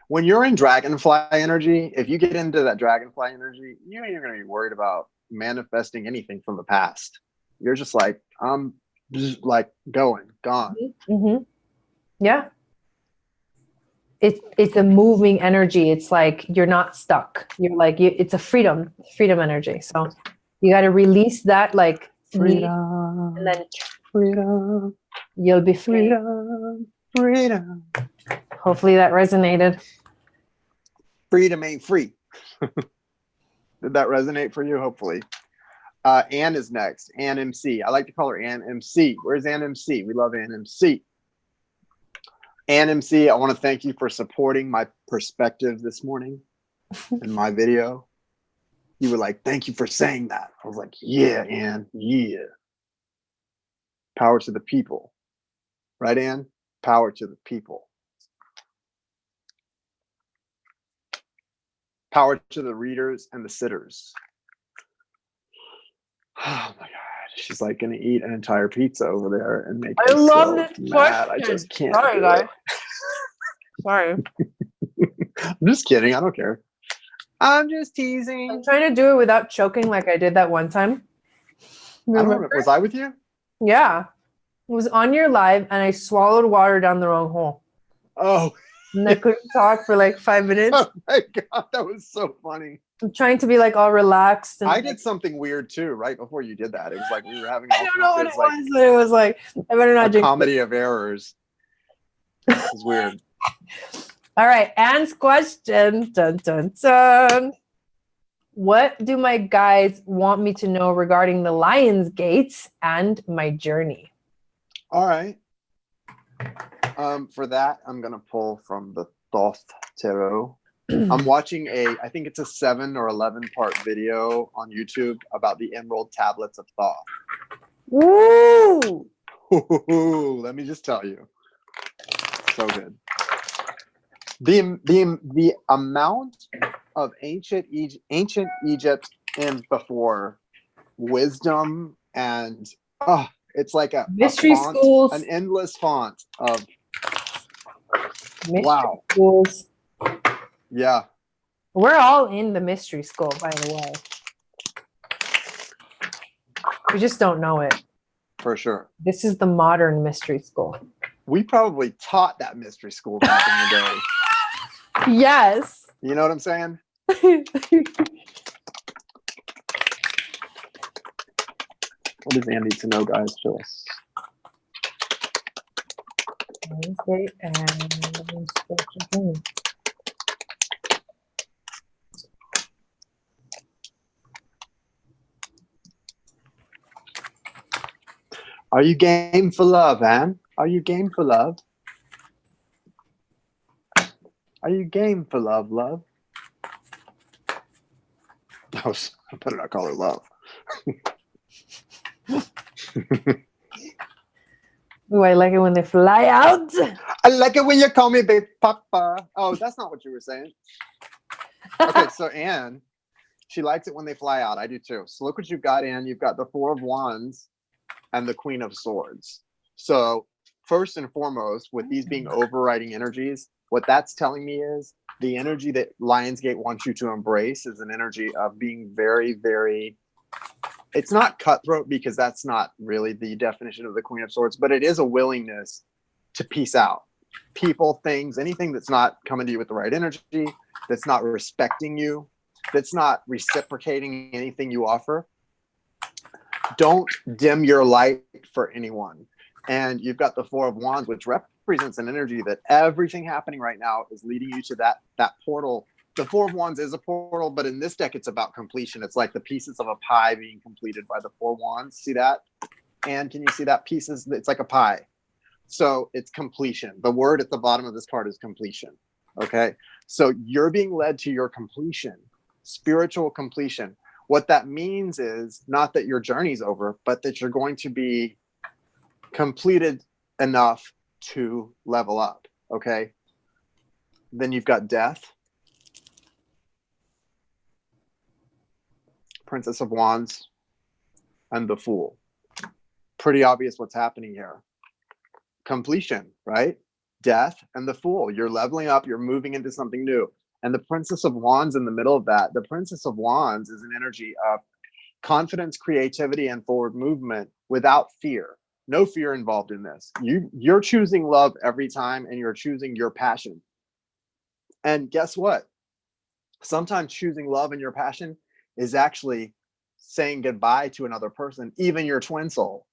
When you're in dragonfly energy, if you get into that dragonfly energy, you ain't going to be worried about manifesting anything from the past. You're just like, I'm just like gone. Mm-hmm. Yeah. it's a moving energy. It's like you're not stuck. You're like it's a freedom energy. So you got to release that like Freedom, and then freedom, you'll be free. freedom, freedom. Hopefully that resonated. Freedom ain't free. Did that resonate for you? Hopefully. Ann is next. Ann MC. I like to call her Ann MC. Where's Ann MC? We love Ann MC. Ann MC, I want to thank you for supporting my perspective this morning in my video. You were like, thank you for saying that. I was like, yeah, Ann, yeah. Power to the people. Right, Ann? Power to the people. Power to the readers and the sitters. Oh my God. She's like going to eat an entire pizza over there and make me so mad. I just can't. Sorry, guys. Sorry. I'm just kidding. I don't care. I'm just teasing. I'm trying to do it without choking like I did that one time. Remember? Was I with you? Yeah. It was on your live and I swallowed water down the wrong hole. Oh. And I couldn't talk for like 5 minutes. Oh my God, that was so funny. I'm trying to be like all relaxed. And I did something weird too, right before you did that. It was like we were having I don't know what it was, but it was like, I better not drink. Comedy of errors. It was weird. All right, Anne's question. Dun, dun, dun. What do my guides want me to know regarding the Lionsgate and my journey? All right. For that, I'm going to pull from the Thoth Tarot. I'm watching I think it's a 7 or 11 part video on YouTube about the Emerald Tablets of Thoth. Woo! Let me just tell you. So good. The amount of ancient Egypt and before wisdom and it's like a mystery font, schools, an endless font of mystery schools. Yeah, we're all in the mystery school, by the way. We just don't know it. For sure. This is the modern mystery school. We probably taught that mystery school back in the day. Yes. You know what I'm saying? What does Ann need to know, guys? Show us. Are you game for love, Ann? Are you game for love? Are you game for love, love? I better not call her love. Ooh, I like it when they fly out. I like it when you call me babe papa. Oh, that's not what you were saying. Okay, so Anne, she likes it when they fly out. I do too. So look what you've got, Anne. You've got the 4 of Wands and the Queen of Swords. So first and foremost, with these being overriding energies, what that's telling me is the energy that Lionsgate wants you to embrace is an energy of being very, very, it's not cutthroat because that's not really the definition of the Queen of Swords, but it is a willingness to peace out. People, things, anything that's not coming to you with the right energy, that's not respecting you, that's not reciprocating anything you offer. Don't dim your light for anyone. And you've got the 4 of Wands, which represents an energy that everything happening right now is leading you to that portal. The 4 of Wands is a portal, but in this deck, it's about completion. It's like the pieces of a pie being completed by the 4 Wands. See that? And can you see that pieces? It's like a pie. So it's completion. The word at the bottom of this card is completion. Okay. So you're being led to your completion, spiritual completion. What that means is not that your journey's over, but that you're going to be completed enough to level up. Okay. Then you've got death. Princess of Wands and the Fool. Pretty obvious what's happening here. Completion, right? Death and the Fool. You're leveling up. You're moving into something new. And the Princess of Wands in the middle of that. The Princess of Wands is an energy of confidence, creativity, and forward movement without fear. No fear involved in this. You're choosing love every time, and you're choosing your passion. And guess what? Sometimes choosing love and your passion is actually saying goodbye to another person, even your twin soul.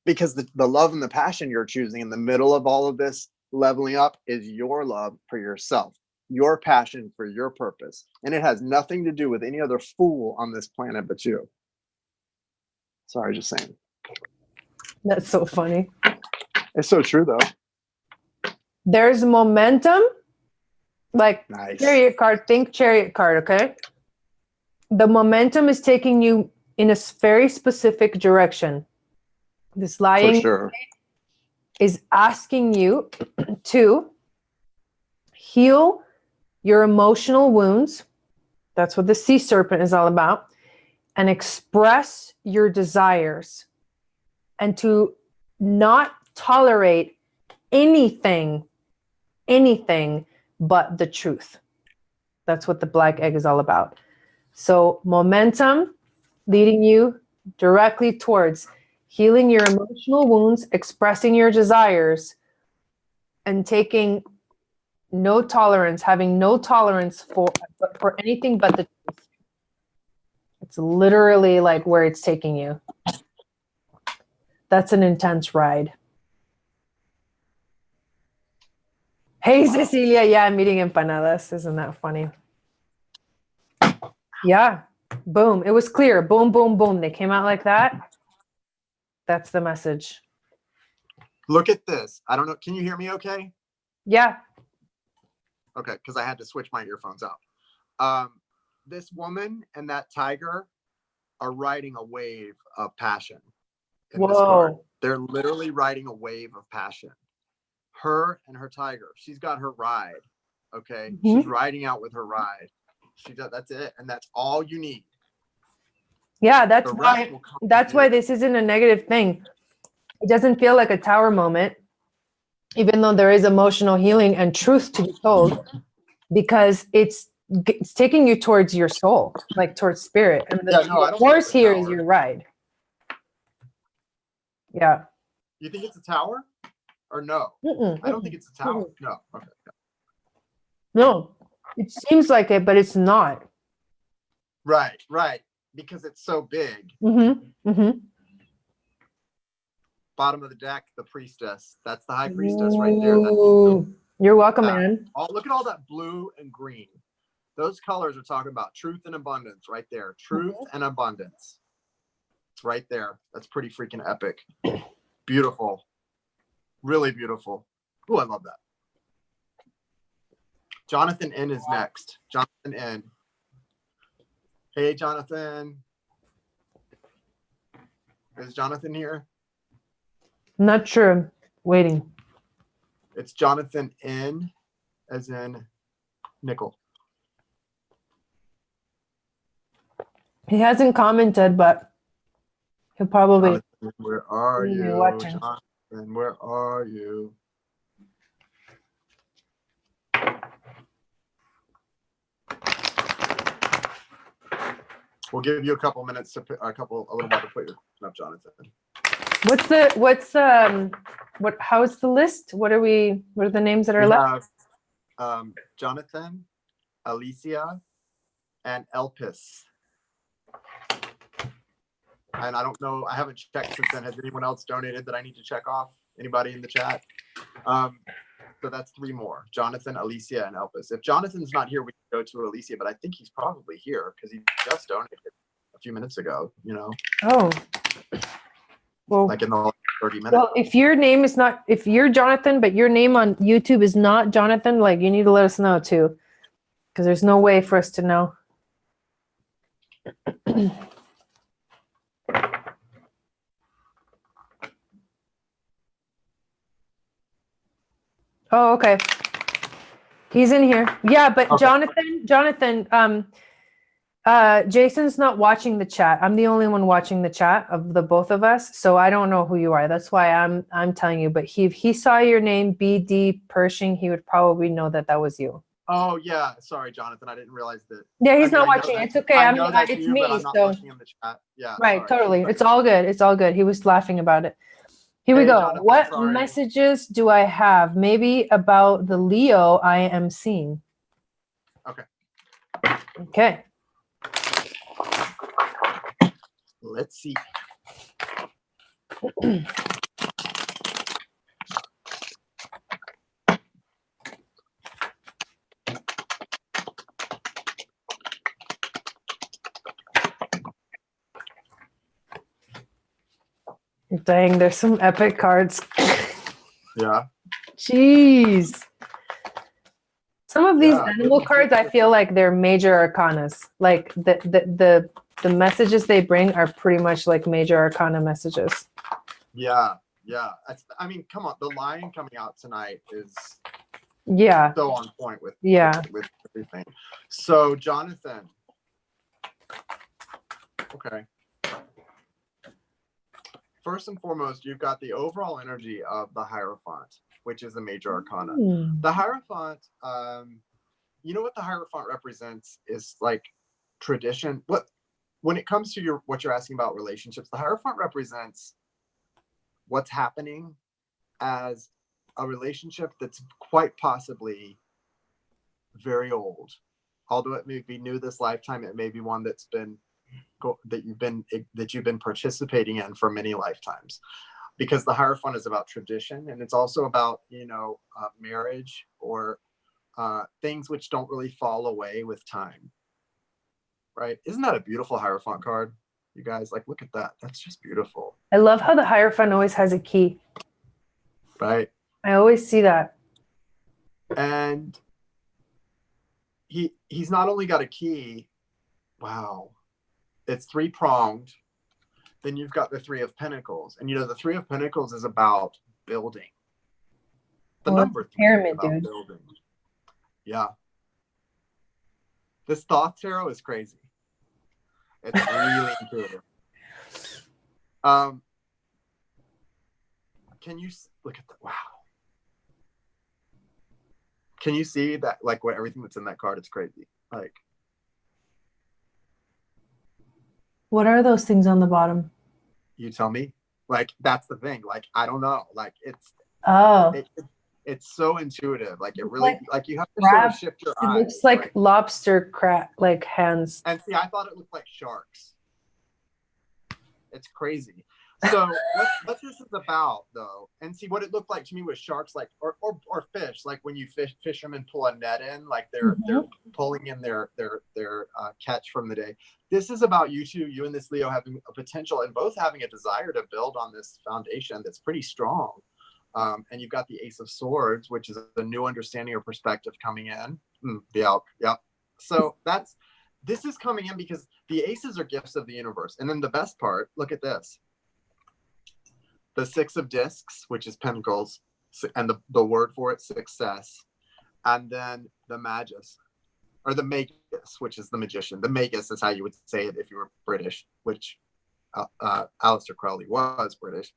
Because the love and the passion you're choosing in the middle of all of this leveling up is your love for yourself, your passion for your purpose. And it has nothing to do with any other fool on this planet but you. Sorry, just saying. That's so funny. It's so true, though. There's momentum. Like Nice. Chariot card, think Chariot card, okay? The momentum is taking you in a very specific direction. This lying For sure. is asking you to heal your emotional wounds. That's what the sea serpent is all about. And express your desires. And to not tolerate anything but the truth. That's what the black egg is all about. So momentum leading you directly towards healing your emotional wounds, expressing your desires, and taking no tolerance, having no tolerance for anything but the truth. It's literally like where it's taking you. That's an intense ride. Hey, Cecilia. Yeah, I'm eating empanadas. Isn't that funny? Yeah. Boom. It was clear. Boom, boom, boom. They came out like that. That's the message. Look at this. I don't know. Can you hear me okay? Yeah. Okay, because I had to switch my earphones out. This woman and that tiger are riding a wave of passion in this card. They're literally riding a wave of passion. Her and her tiger. She's got her ride. Okay. Mm-hmm. She's riding out with her ride. That's it. And that's all you need. Yeah, that's why this isn't a negative thing. It doesn't feel like a tower moment, even though there is emotional healing and truth to be told, because it's taking you towards your soul, like towards spirit. And the horse here is your ride. Yeah. You think it's a tower? Or no? I don't think it's a tower. No. Okay. No. It seems like it, but it's not. Right. Because it's so big. Mm-hmm. Mm-hmm. Bottom of the deck, the priestess. That's the high priestess right there. You're welcome, man. Oh, look at all that blue and green. Those colors are talking about truth and abundance right there. Truth and abundance. It's right there. That's pretty freaking epic. Beautiful. Really beautiful. Oh, I love that. Jonathan N is next. Jonathan N. Hey, Jonathan. Is Jonathan here? Not sure. Waiting. It's Jonathan N as in Nicole. He hasn't commented, but he'll probably. Jonathan, where are you? Watching. Jonathan, where are you? We'll give you a couple minutes to a little while to put your up, Jonathan. How's the list? What are the names that are left? Jonathan, Alicia, and Elpis. And I don't know, I haven't checked since then. Has anyone else donated that I need to check off? Anybody in the chat? So that's 3 more. Jonathan, Alicia, and Elpis. If Jonathan's not here, we can go to Alicia, but I think he's probably here because he just donated a few minutes ago, Oh. Well, like in the last 30 minutes. Well, if you're Jonathan, but your name on YouTube is not Jonathan, like you need to let us know too. Because there's no way for us to know. Oh, okay. He's in here. Yeah, but okay. Jonathan, Jason's not watching the chat. I'm the only one watching the chat of the both of us, so I don't know who you are. That's why I'm telling you. But if he saw your name, BD Pershing, he would probably know that was you. Oh yeah, sorry, Jonathan. I didn't realize that. Yeah, he's not watching. It's okay. It's me. But I'm not watching in the chat. Yeah. Right. Sorry. Totally. It's all good. It's all good. He was laughing about it. Here we go. Jonathan, what messages do I have? Maybe about the Leo I am seeing. Okay. Okay. Let's see. Dang, there's some epic cards. Yeah. Jeez. Some of these animal good. cards, I feel like they're major arcanas. Like the messages they bring are pretty much like major arcana messages. Yeah. I mean, come on. The lion coming out tonight is so on point with everything. So, Jonathan. Okay. First and foremost, you've got the overall energy of the Hierophant, which is a major arcana. The Hierophant, you know what the Hierophant represents is like tradition. When it comes to what you're asking about relationships, the Hierophant represents what's happening as a relationship that's quite possibly very old. Although it may be new this lifetime, it may be one that's been that you've been participating in for many lifetimes, because the Hierophant is about tradition, and it's also about marriage or things which don't really fall away with time. Right? Isn't that a beautiful Hierophant card? You guys, like, look at that. That's just beautiful. I love how the Hierophant always has a key. Right. I always see that. And he's not only got a key. Wow. It's 3-pronged. Then you've got the 3 of Pentacles. And the 3 of Pentacles is about building. The number 3 pyramid, is about dude. building. Yeah. This Thoth Tarot is crazy. It's really intuitive. Can you look at that? Wow. Can you see that, like, what everything that's in that card is crazy? Like, what are those things on the bottom? you tell me. Like, that's the thing. Like, I don't know. Like, it's so intuitive. Like, it really, like you have to sort of shift your eyes. It looks like lobster like hands. And see, I thought it looked like sharks. It's crazy. So what this is about, though, and see, what it looked like to me was sharks, like or fish, like when you fishermen pull a net in, like they're pulling in their catch from the day. This is about you two, you and this Leo, having a potential and both having a desire to build on this foundation that's pretty strong. And you've got the Ace of Swords, which is a new understanding or perspective coming in. The Elk, yeah. So this is coming in because the aces are gifts of the universe. And then the best part, look at this. The 6 of Discs, which is Pentacles, and the word for it, success. And then the Magus, or the Magus, which is the magician. The Magus is how you would say it if you were British, which Aleister Crowley was British.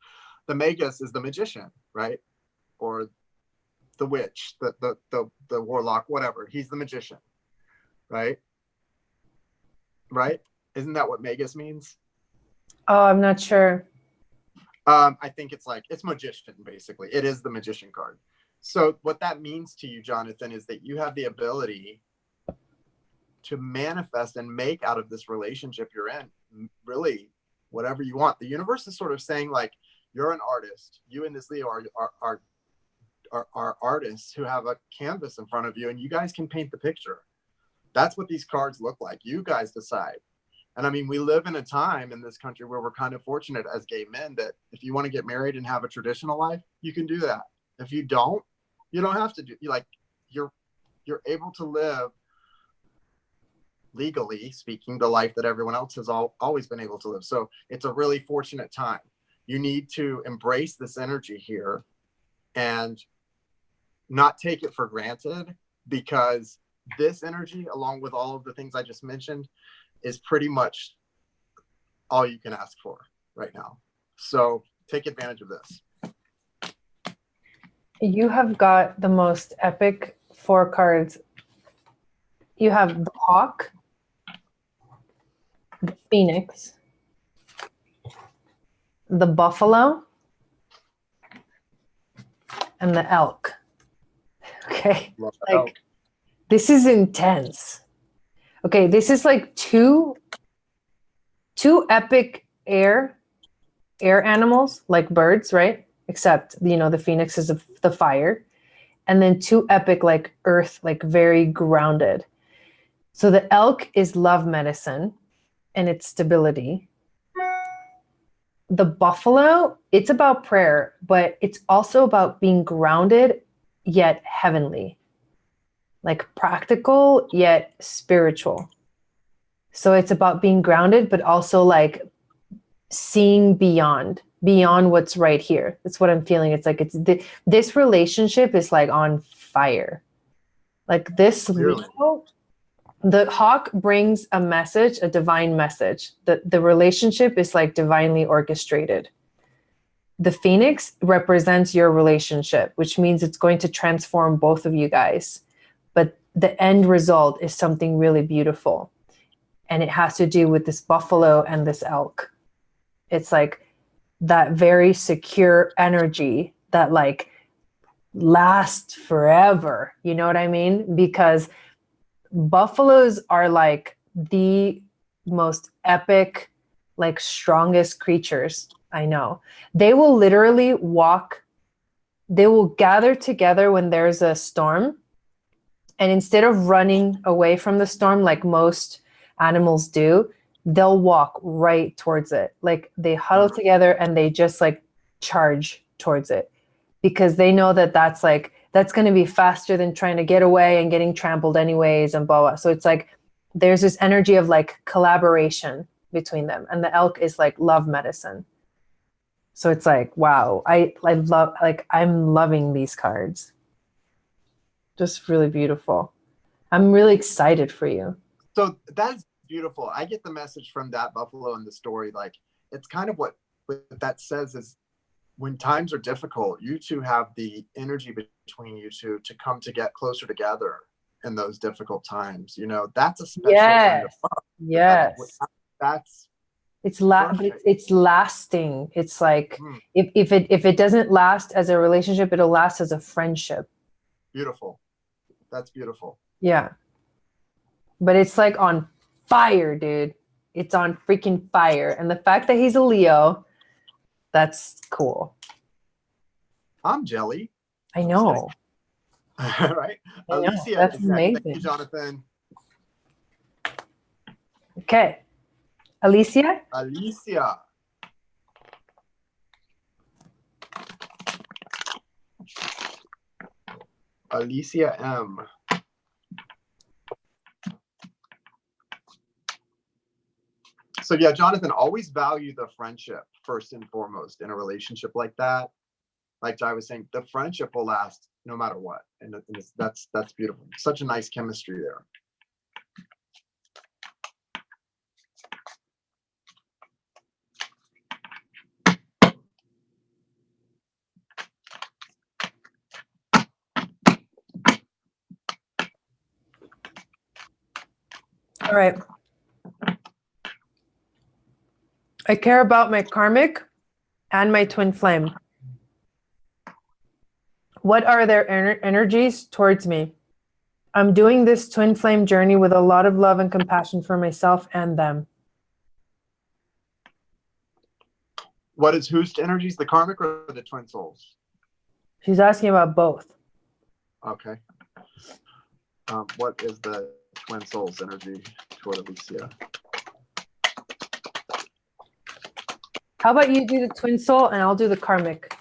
The Magus is the magician, right? Or the witch, the warlock, whatever. He's the magician, right? Right? Isn't that what Magus means? Oh, I'm not sure. I think it's magician, basically. It is the magician card. So what that means to you, Jonathan, is that you have the ability to manifest and make out of this relationship you're in, really, whatever you want. The universe is sort of saying, like, you're an artist. You and this Leo are artists who have a canvas in front of you, and you guys can paint the picture. That's what these cards look like. You guys decide. And I mean, we live in a time in this country where we're kind of fortunate as gay men that if you want to get married and have a traditional life, you can do that. If you don't, you don't have to do. You're able to live, legally speaking, the life that everyone else has always been able to live. So it's a really fortunate time. You need to embrace this energy here and not take it for granted, because this energy, along with all of the things I just mentioned, is pretty much all you can ask for right now. So take advantage of this. You have got the most epic 4 cards. You have the Hawk, the Phoenix, the Buffalo, and the Elk. Okay. Love like elk. This is intense. Okay, this is like two epic air animals, like birds, right? Except, you know, the phoenix is the fire. And then two epic like earth, like very grounded. So the elk is love medicine and its stability. The buffalo, it's about prayer, but it's also about being grounded yet heavenly, like practical yet spiritual. So it's about being grounded, but also like seeing beyond what's right here. That's what I'm feeling. It's like this relationship is like on fire. Like this Leo, the hawk brings a message, a divine message. The relationship is like divinely orchestrated. The phoenix represents your relationship, which means it's going to transform both of you guys. But the end result is something really beautiful. And it has to do with this buffalo and this elk. It's like that very secure energy that like lasts forever. You know what I mean? Because buffaloes are like the most epic, like strongest creatures I know. They will literally they will gather together when there's a storm. And instead of running away from the storm like most animals do, they'll walk right towards it. Like they huddle together and they just like charge towards it because they know that that's going to be faster than trying to get away and getting trampled anyways and blah, blah. So it's like there's this energy of like collaboration between them. And the elk is like love medicine. So it's like, wow, I love, like, I'm loving these cards. Just really beautiful. I'm really excited for you. So that's beautiful. I get the message from that buffalo in the story. Like, it's kind of what that says is when times are difficult, you two have the energy between you two to come to get closer together in those difficult times. You know, that's a special kind of fun. Yes. That's it's lasting. It's like if it doesn't last as a relationship, it'll last as a friendship. Beautiful. That's beautiful. Yeah. But it's like on fire, dude. It's on freaking fire. And the fact that he's a Leo, that's cool. I'm jelly. I know. Right? I know. Alicia, that's amazing. Thank you, Jonathan. Okay. Alicia? Alicia M. So yeah, Jonathan, always value the friendship first and foremost in a relationship like that. Like Jai was saying, the friendship will last no matter what. And that's beautiful. Such a nice chemistry there. All right. I care about my karmic and my twin flame. What are their energies towards me? I'm doing this twin flame journey with a lot of love and compassion for myself and them. What is whose energies, the karmic or the twin souls? She's asking about both. Okay. What is the twin souls energy toward Alicia? How about you do the twin soul and I'll do the karmic?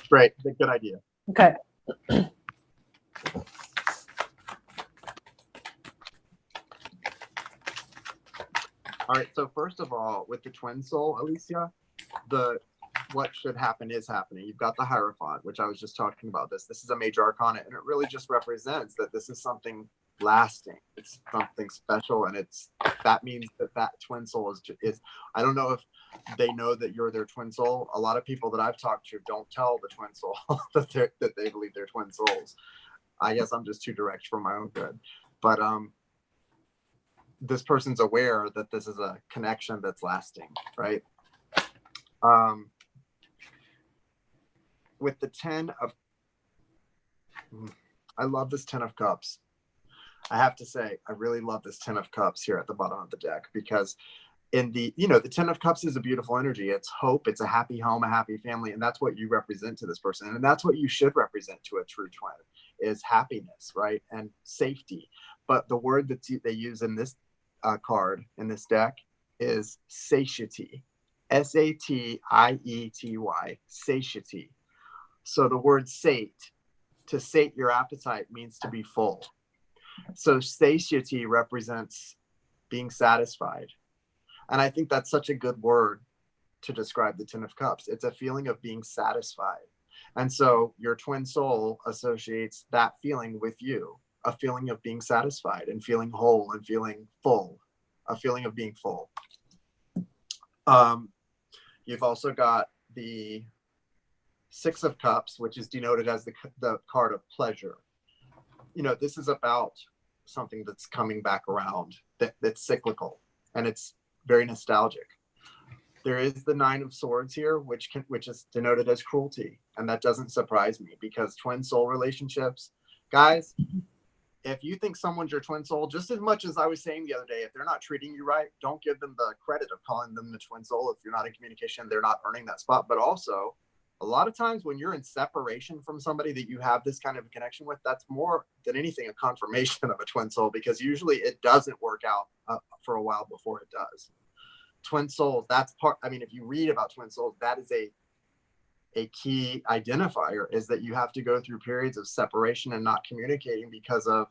Great. Good idea. Okay. All right. So first of all, with the twin soul, Alicia, what should happen is happening. You've got the Hierophant, which I was just talking about. This is a major arcana, and it really just represents that this is something lasting. It's something special, and that means that twin soul is. I don't know if they know that you're their twin soul. A lot of people that I've talked to don't tell the twin soul that they believe they're twin souls. I guess I'm just too direct for my own good, but this person's aware that this is a connection that's lasting, right? With the 10 of, I love this 10 of Cups. I have to say, I really love this 10 of Cups here at the bottom of the deck, because in the, you know, the 10 of Cups is a beautiful energy. It's hope. It's a happy home, a happy family. And that's what you represent to this person. And that's what you should represent to a true twin, is happiness, right? And safety. But the word that they use in this card, in this deck, is satiety. Satiety, satiety. So the word sate, to sate your appetite, means to be full. So satiety represents being satisfied. And I think that's such a good word to describe the 10 of Cups. It's a feeling of being satisfied. And so your twin soul associates that feeling with you, a feeling of being satisfied and feeling whole and feeling full, a feeling of being full. You've also got the 6 of Cups, which is denoted as the card of pleasure. You know, this is about something that's coming back around, that's cyclical, and it's very nostalgic. There is the 9 of Swords here, which is denoted as cruelty. And that doesn't surprise me, because twin soul relationships, guys, if you think someone's your twin soul, just as much as I was saying the other day, if they're not treating you right, don't give them the credit of calling them the twin soul. If you're not in communication, they're not earning that spot. But also, a lot of times when you're in separation from somebody that you have this kind of a connection with, that's more than anything a confirmation of a twin soul, because usually it doesn't work out for a while before it does. Twin souls, that's part, I mean, if you read about twin souls, that is a key identifier, is that you have to go through periods of separation and not communicating because of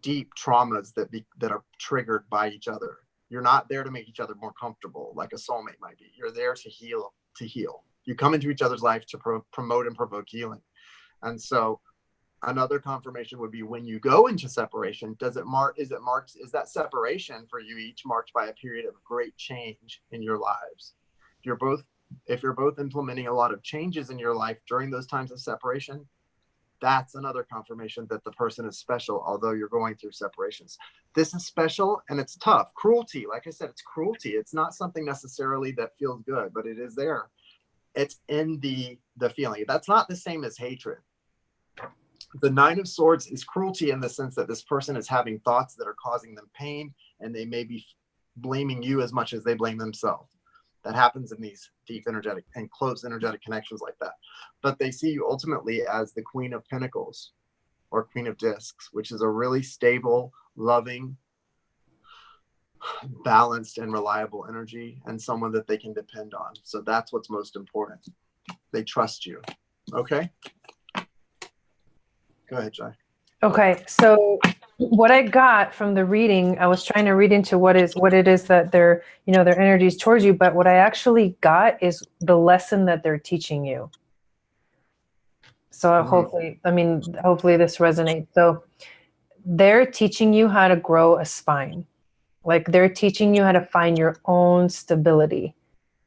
deep traumas that are triggered by each other. You're not there to make each other more comfortable like a soulmate might be. You're there to heal. You come into each other's life to promote and provoke healing. And so another confirmation would be, when you go into separation, is that separation for you each marked by a period of great change in your lives? If you're both implementing a lot of changes in your life during those times of separation, that's another confirmation that the person is special, although you're going through separations. This is special, and it's tough. Cruelty, like I said, it's cruelty. It's not something necessarily that feels good, but it is there. It's in the feeling. That's not the same as hatred. The 9 of Swords is cruelty in the sense that this person is having thoughts that are causing them pain, and they may be blaming you as much as they blame themselves. That happens in these deep energetic and close energetic connections like that. But they see you ultimately as the Queen of Pentacles or Queen of Discs, which is a really stable, loving, balanced, and reliable energy, and someone that they can depend on. So that's what's most important. They trust you. Okay? Go ahead, Jai. Okay, so what I got from the reading, I was trying to read into what it is that their energies towards you, but what I actually got is the lesson that they're teaching you. So hopefully this resonates. So they're teaching you how to grow a spine. Like, they're teaching you how to find your own stability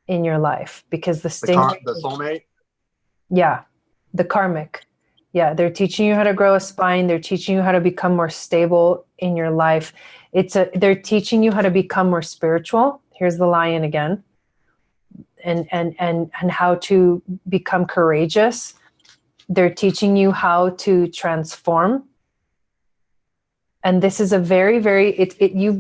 in your life, because the soulmate. Yeah, the karmic. Yeah, they're teaching you how to grow a spine. They're teaching you how to become more stable in your life. They're teaching you how to become more spiritual. Here's the lion again. And how to become courageous. They're teaching you how to transform. And this is a very, very,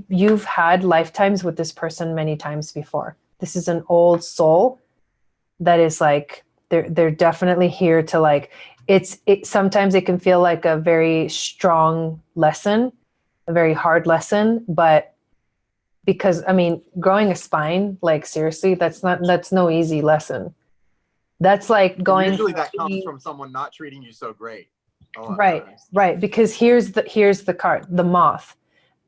you've had lifetimes with this person many times before. This is an old soul that is like, they're definitely here to like, sometimes it can feel like a very strong lesson, a very hard lesson, but because, growing a spine, like, seriously, that's no easy lesson. That's like going. And usually that comes from someone not treating you so great. Right. Because here's the card, the moth,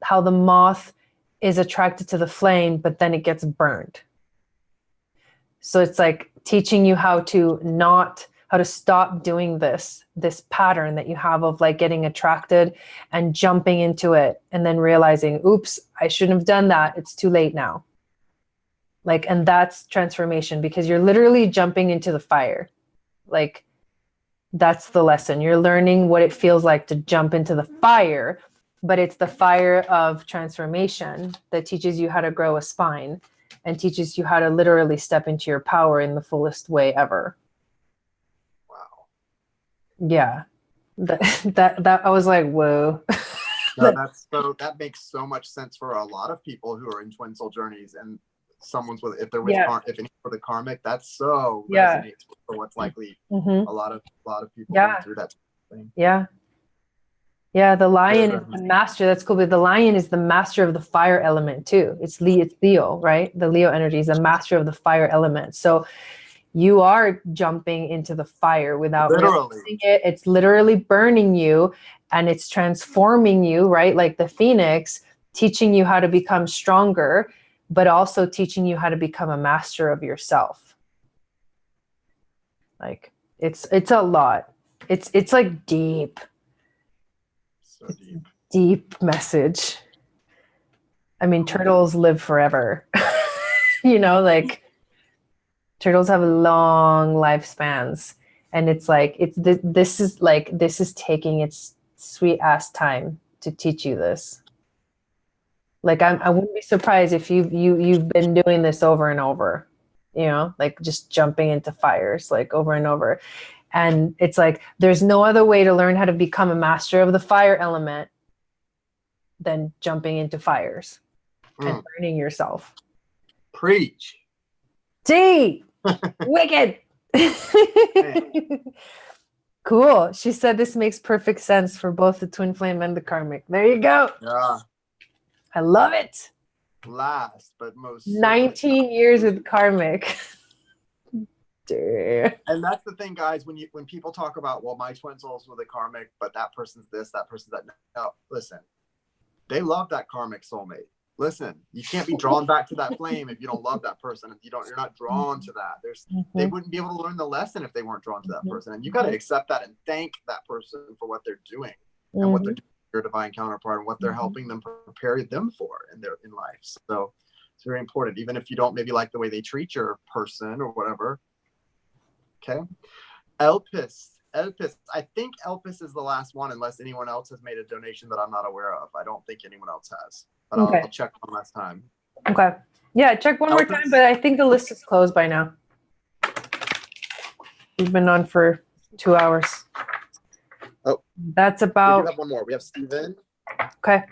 how the moth is attracted to the flame, but then it gets burned. So it's like teaching you how to stop doing this pattern that you have of like getting attracted and jumping into it and then realizing, oops, I shouldn't have done that. It's too late now. Like, and that's transformation, because you're literally jumping into the fire. Like, that's the lesson. You're learning what it feels like to jump into the fire, but it's the fire of transformation that teaches you how to grow a spine and teaches you how to literally step into your power in the fullest way ever. Wow. Yeah. That I was like, whoa. No, that makes so much sense for a lot of people who are in twin soul journeys, and someone's with, if they're with if any for the karmic, that's so resonates for what's likely a lot of people going through that thing. Yeah, the lion is the master. That's cool. But the lion is the master of the fire element too. It's Leo, right? The Leo energy is the master of the fire element. So you are jumping into the fire without realizing it. It's literally burning you, and it's transforming you, right? Like the phoenix, teaching you how to become stronger, but also teaching you how to become a master of yourself. Like it's a lot. It's like deep. So deep. Deep message. I mean, turtles live forever. You know, like turtles have long lifespans, and it's like this is taking its sweet ass time to teach you this. Like I wouldn't be surprised if you've been doing this over and over, you know, like just jumping into fires like over and over. And it's like there's no other way to learn how to become a master of the fire element than jumping into fires and burning yourself. Preach. Gee, wicked. Cool. She said this makes perfect sense for both the twin flame and the karmic. There you go. Yeah. I love it. Last but most 19 years with karmic. Dude. And that's the thing, guys, when people talk about, well, my twin soul's with a karmic, but that person's this, that person's that. No, listen. They love that karmic soulmate. Listen, you can't be drawn back to that flame if you don't love that person. If you're not drawn to that. They wouldn't be able to learn the lesson if they weren't drawn to that person. And you got to accept that and thank that person for what they're doing and what they're doing for your divine counterpart and what they're helping them prepare them for in life. So it's very important, even if you don't maybe like the way they treat your person or whatever. Okay. Elpis. I think Elpis is the last one, unless anyone else has made a donation that I'm not aware of. I don't think anyone else has. But I'll check one last time. Okay. Yeah, check one more time, but I think the list is closed by now. We've been on for 2 hours. Oh. That's about... We have one more. We have Steven. Okay.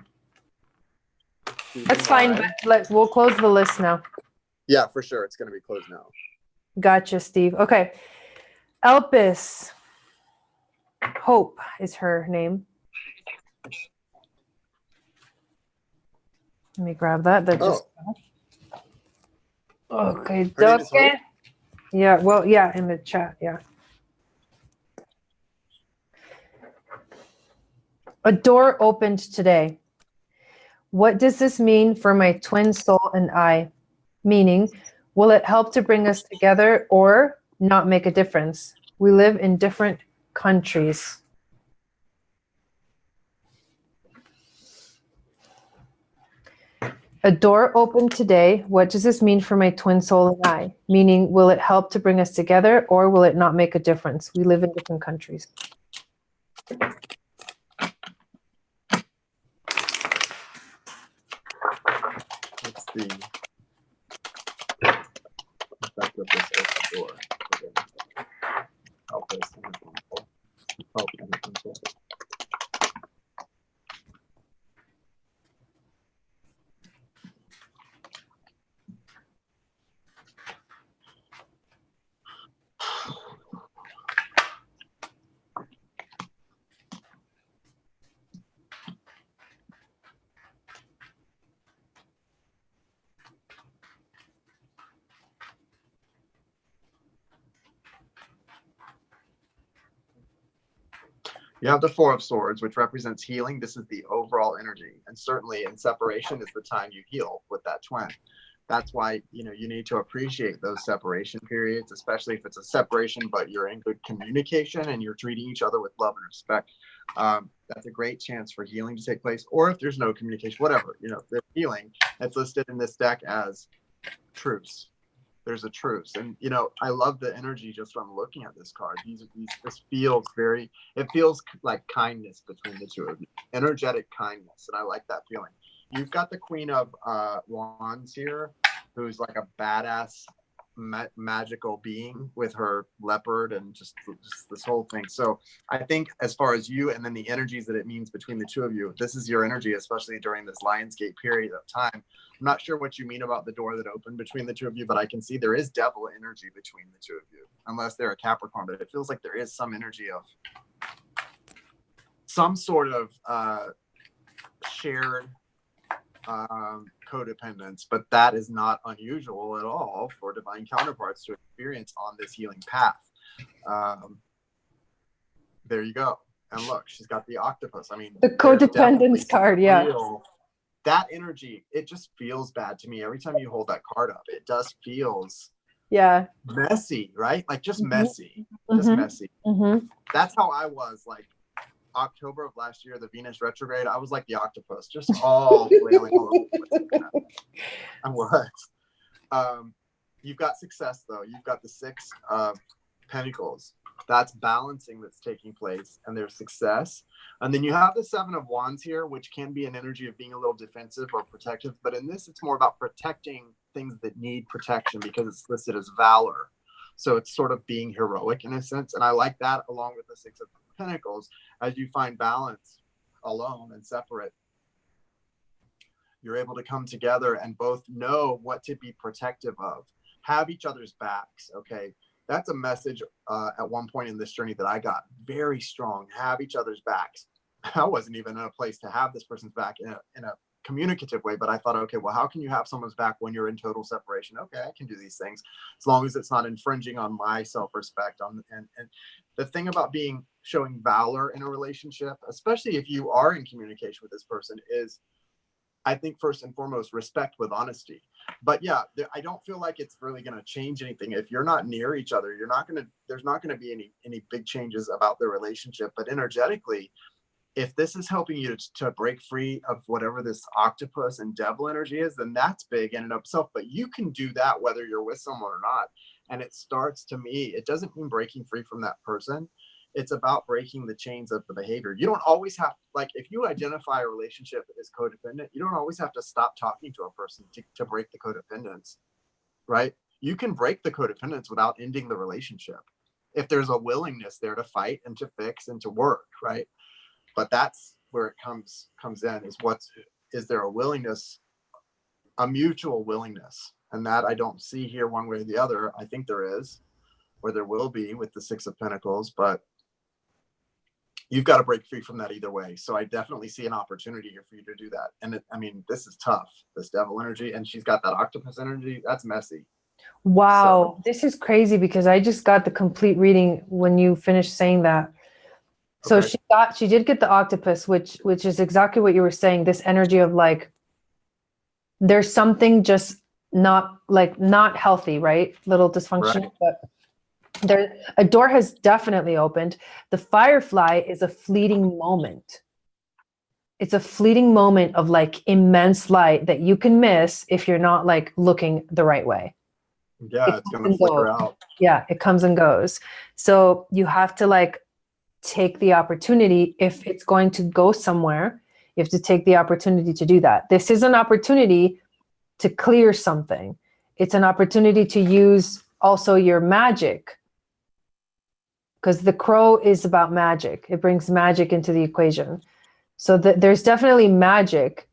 That's fine, but we'll close the list now. Yeah, for sure. It's going to be closed now. Gotcha, Steve. Okay. Elpis. Hope is her name. Let me grab that. Okay. Yeah, well, yeah, in the chat, yeah. A door opened today. What does this mean for my twin soul and I? Meaning, will it help to bring us together or not make a difference? We live in different countries. A door opened today. What does this mean for my twin soul and I? Meaning, will it help to bring us together or will it not make a difference? We live in different countries. Let's see. Effect of this open door. Help us. Help and control. You have the Four of Swords, which represents healing. This is the overall energy. And certainly in separation is the time you heal with that twin. That's why, you need to appreciate those separation periods, especially if it's a separation, but you're in good communication and you're treating each other with love and respect. That's a great chance for healing to take place. Or if there's no communication, whatever, there's healing. It's listed in this deck as truce. There's a truce. And, I love the energy just from looking at this card. This feels it feels like kindness between the two of you, energetic kindness. And I like that feeling. You've got the Queen of Wands here, who's like a badass magical being with her leopard and just this whole thing. So I think as far as you and then the energies that it means between the two of you, this is your energy, especially during this Lionsgate period of time. I'm not sure what you mean about the door that opened between the two of you, but I can see there is devil energy between the two of you, unless they're a Capricorn, but it feels like there is some energy of some sort of shared codependence, but that is not unusual at all for divine counterparts to experience on this healing path. There you go. And look, she's got the octopus. I mean, the codependence card, yeah. That energy, it just feels bad to me. Every time you hold that card up, it just feels messy, right? Like just messy. Just messy. That's how I was like October of last year, the Venus retrograde. I was like the octopus, just all flailing all over the place. I was. You've got success though. You've got the 6 of Pentacles. That's balancing that's taking place, and there's success. And then you have the 7 of Wands here, which can be an energy of being a little defensive or protective. But in this, it's more about protecting things that need protection because it's listed as valor. So it's sort of being heroic in a sense. And I like that along with the 6 of Pentacles. As you find balance alone and separate, you're able to come together and both know what to be protective of. Have each other's backs, okay? That's a message at one point in this journey that I got very strong. Have each other's backs. I wasn't even in a place to have this person's back in a communicative way, but I thought, okay, well, how can you have someone's back when you're in total separation? Okay, I can do these things as long as it's not infringing on my self-respect. And the thing about showing valor in a relationship, especially if you are in communication with this person, is I think first and foremost, respect with honesty. But yeah, I don't feel like it's really going to change anything. If you're not near each other, there's not going to be any big changes about the relationship. But energetically, if this is helping you to break free of whatever this octopus and devil energy is, then that's big in and of itself. But you can do that whether you're with someone or not. And it starts, to me, it doesn't mean breaking free from that person. It's about breaking the chains of the behavior. You don't always have, like, if you identify a relationship as codependent, you don't always have to stop talking to a person to break the codependence, right? You can break the codependence without ending the relationship if there's a willingness there to fight and to fix and to work, right? But that's where it comes in, is there a willingness, a mutual willingness? And that I don't see here one way or the other. I think there is, or there will be with the 6 of Pentacles, but you've got to break free from that either way. So I definitely see an opportunity here for you to do that. And this is tough, this devil energy, and she's got that octopus energy. That's messy. Wow. So, this is crazy because I just got the complete reading when you finished saying that. So okay. She did get the octopus, which is exactly what you were saying. This energy of like, there's something just not healthy, right? Little dysfunction, right. But a door has definitely opened. The firefly is a fleeting moment. It's a fleeting moment of like immense light that you can miss if you're not like looking the right way. Yeah, it's gonna flicker out. Yeah, it comes and goes. So you have to like take the opportunity. If it's going to go somewhere, you have to take the opportunity to do that. This is an opportunity to clear something. It's an opportunity to use also your magic, because the crow is about magic. It brings magic into the equation. So there's definitely magic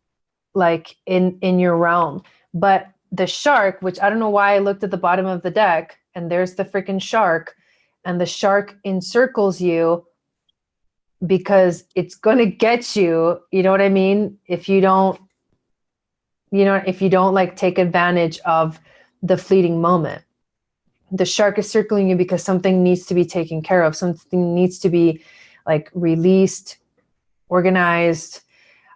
like in your realm. But the shark, which I don't know why I looked at the bottom of the deck and there's the freaking shark, and the shark encircles you because it's going to get you, you know what I mean? If you don't like take advantage of the fleeting moment. The shark is circling you because something needs to be taken care of. Something needs to be like released, organized.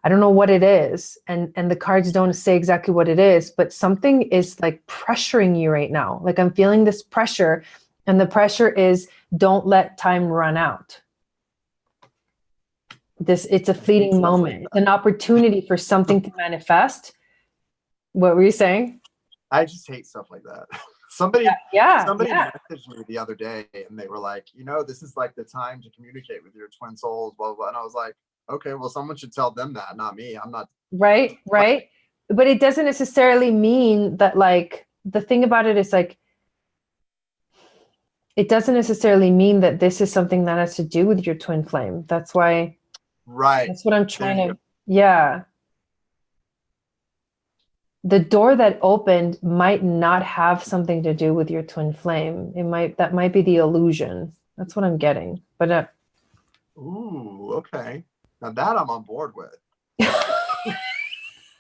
I don't know what it is. And the cards don't say exactly what it is, but something is like pressuring you right now. Like I'm feeling this pressure, and the pressure is don't let time run out. It's a fleeting moment, an opportunity for something to manifest. What were you saying? I just hate stuff like that. Somebody messaged me the other day and they were like, this is like the time to communicate with your twin souls, blah, blah, blah. And I was like, okay, well, someone should tell them that, not me. I'm not. Right. But it doesn't necessarily mean that, like, the thing about it is like, it doesn't necessarily mean that this is something that has to do with your twin flame. That's why. Right. That's what I'm trying to. Yeah. The door that opened might not have something to do with your twin flame. That might be the illusion. That's what I'm getting. But ooh, okay. Now that I'm on board with.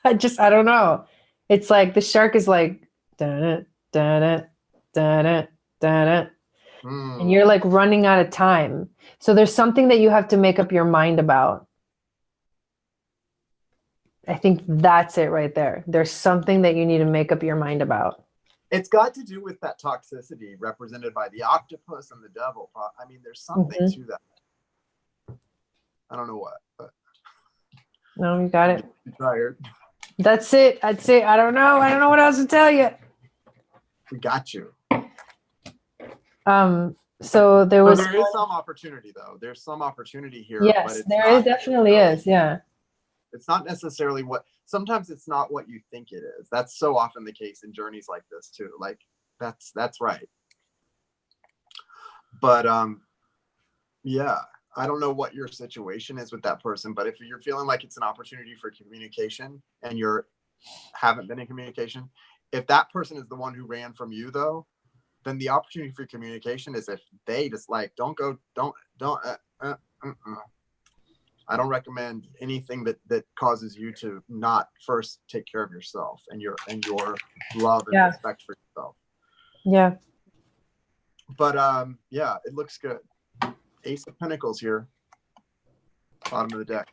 I don't know. It's like the shark is like da da da da, and you're like running out of time. So there's something that you have to make up your mind about. I think that's it right there. There's something that you need to make up your mind about. It's got to do with that toxicity represented by the octopus and the devil. I mean, there's something to that. I don't know what, but no, you got it. I'm tired. That's it. I'd say I don't know. I don't know what else to tell you. We got you. So there was. There is some opportunity, though. There's some opportunity here. Yes, there definitely is. Yeah. It's not necessarily sometimes it's not what you think it is. That's so often the case in journeys like this too. Like that's right. But yeah, I don't know what your situation is with that person, but if you're feeling like it's an opportunity for communication and haven't been in communication, if that person is the one who ran from you though, then the opportunity for communication is if they just like, don't. I don't recommend anything that causes you to not first take care of yourself and your love and respect for yourself. Yeah. But yeah, it looks good. Ace of Pentacles here. Bottom of the deck.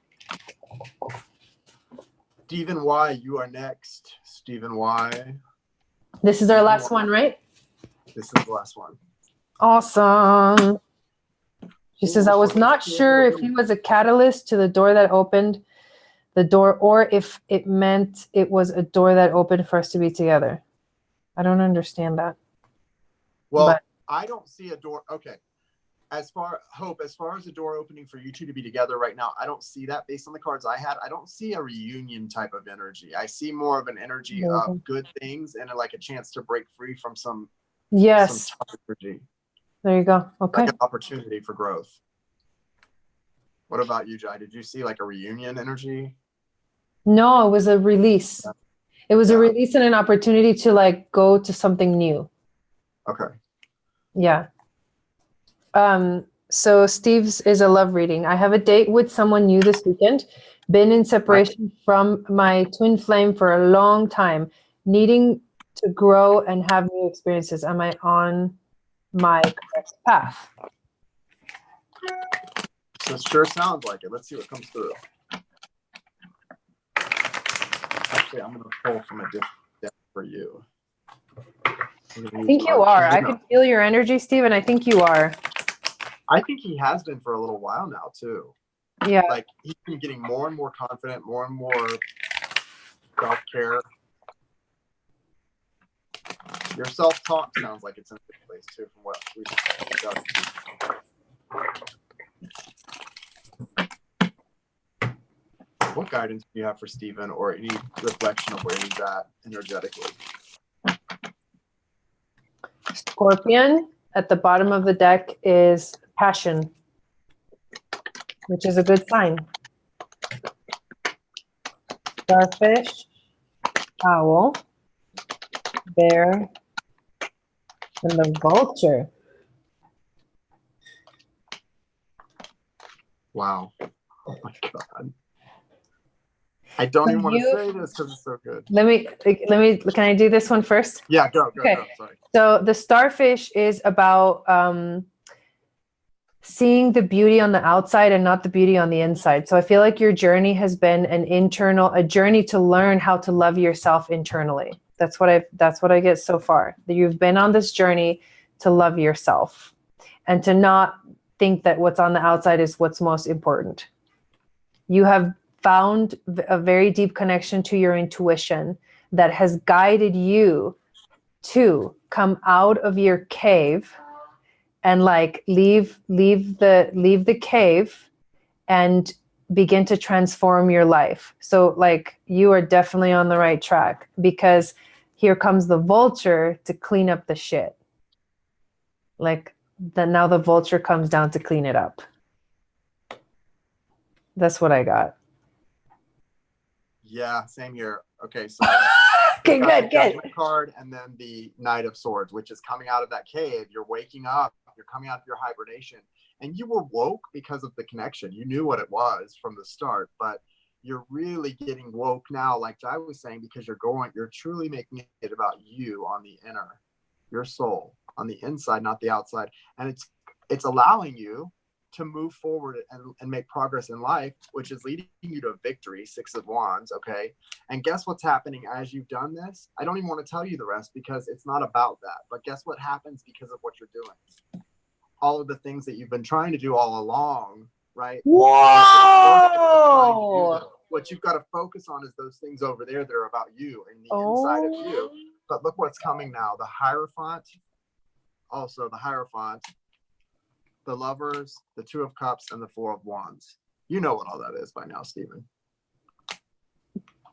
Stephen Y, you are next. Stephen Y. This is our last one, right? This is the last one. Awesome. She says, I was not sure if he was a catalyst to the door that opened the door or if it meant it was a door that opened for us to be together. I don't understand that. Well, I don't see a door. Okay. As far as a door opening for you two to be together right now, I don't see that based on the cards I had. I don't see a reunion type of energy. I see more of an energy of good things and like a chance to break free from some tough energy. There you go. Okay. Like an opportunity for growth. What about you, Jai? Did you see like a reunion energy? No, it was a release. Yeah. It was a release and an opportunity to like go to something new. Okay. Yeah. So Steve's is a love reading. I have a date with someone new this weekend. Been in separation from my twin flame for a long time, needing to grow and have new experiences. Am I on my correct path? So it sure sounds like it. Let's see what comes through. Actually, I'm going to pull from a different deck for you. I think you are. I can feel your energy, Steve, and I think you are. I think he has been for a little while now, too. Yeah. Like, he's been getting more and more confident, more and more self-care. Your self-talk sounds like it's in a good place, too, from what we've done. What guidance do you have for Stephen or any reflection of where he's at energetically? Scorpion at the bottom of the deck is passion, which is a good sign. Starfish, owl, bear, and the vulture. Wow. Oh my God. I don't even want to say this because it's so good. Let me, can I do this one first? Yeah, go. Okay. Sorry. So the starfish is about seeing the beauty on the outside and not the beauty on the inside. So I feel like your journey has been a journey to learn how to love yourself internally. That's what I get so far. That you've been on this journey to love yourself and to not think that what's on the outside is what's most important. You have found a very deep connection to your intuition that has guided you to come out of your cave and like leave the cave and begin to transform your life. So like you are definitely on the right track because here comes the vulture to clean up the shit. Like Then now the vulture comes down to clean it up. That's what I got. Yeah, same here. Okay, so Okay, got good, the good. Judgment card, and then the Knight of Swords, which is coming out of that cave. You're waking up. You're coming out of your hibernation, and you were woke because of the connection. You knew what it was from the start, but you're really getting woke now, like Jai was saying, because you're truly making it about you on the inner, your soul on the inside, not the outside, and it's allowing you to move forward and make progress in life, which is leading you to victory. 6 of Wands. Okay. And guess what's happening as you've done this? I don't even want to tell you the rest because it's not about that. But guess what happens because of what you're doing? All of the things that you've been trying to do all along, right? Whoa! What you've got to focus on is those things over there that are about you and the inside of you. But look what's coming now. The Hierophant. Also the Hierophant. The Lovers, the 2 of Cups, and the 4 of Wands. You know what all that is by now, Stephen.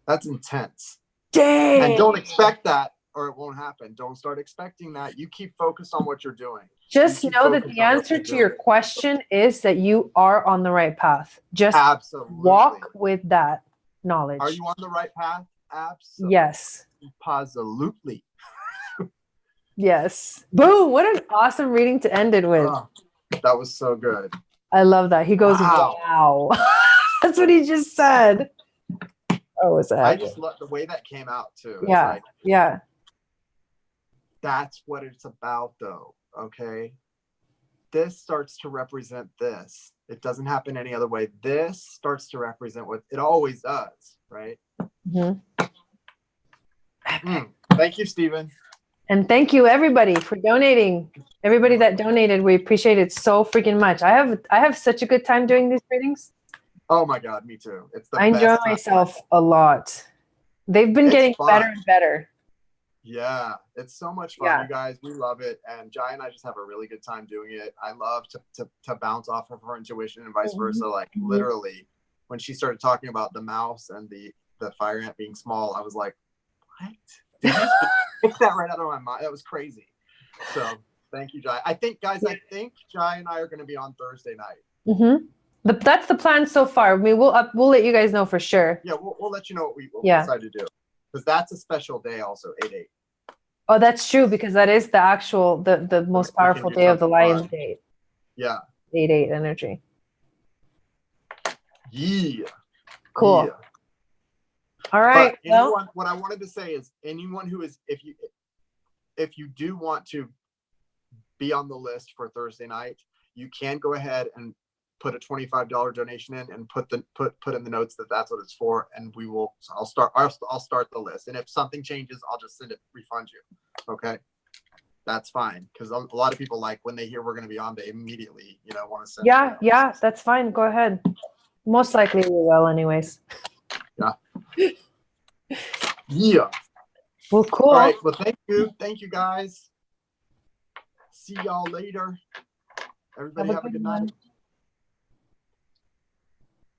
That's intense. Dang! And don't expect that or it won't happen. Don't start expecting that. You keep focused on what you're doing. Just know that the answer to your question is that you are on the right path. Just absolutely walk with that knowledge. Are you on the right path? Absolutely. Yes. Absolutely. Yes. Boom. What an awesome reading to end it with. Oh, that was so good. I love that. He goes, wow. That's what he just said. Oh, was that? I just love the way that came out too. It's yeah. like, yeah. That's what it's about though. Okay. This starts to represent this. It doesn't happen any other way. This starts to represent what it always does. Right. Mm-hmm. Thank you, Stephen. And thank you everybody for donating. Everybody that donated, we appreciate it so freaking much. I have such a good time doing these readings. Oh my God, me too. It's the I enjoy best myself a lot. They've been getting better and better. Yeah, it's so much fun, you guys. We love it, and Jai and I just have a really good time doing it. I love to bounce off of her intuition and vice versa. Like literally, when she started talking about the mouse and the fire ant being small, I was like, "What? Did you pick that right out of my mind?" That was crazy. So thank you, Jai. I think, guys, I think Jai and I are going to be on Thursday night. Mm-hmm. That's the plan so far. I mean, we'll let you guys know for sure. Yeah, we'll let you know what we decide to do, because that's a special day also, 8/8. Oh, that's true, because that is the actual the most powerful day of the Lionsgate. Yeah. 8/8 energy. Yeah. Cool. Yeah. All right. What I wanted to say is, anyone who is, if you do want to be on the list for Thursday night, you can go ahead and put a $25 donation in and put in the notes that that's what it's for, and I'll start the list. And if something changes, I'll just refund you. Okay, that's fine, because a lot of people, like, when they hear we're going to be on, they immediately want to send. Yeah, that's fine. Go ahead. Most likely we will, anyways. Yeah. Well, cool. All right. Well, thank you guys. See y'all later. Everybody have a good night.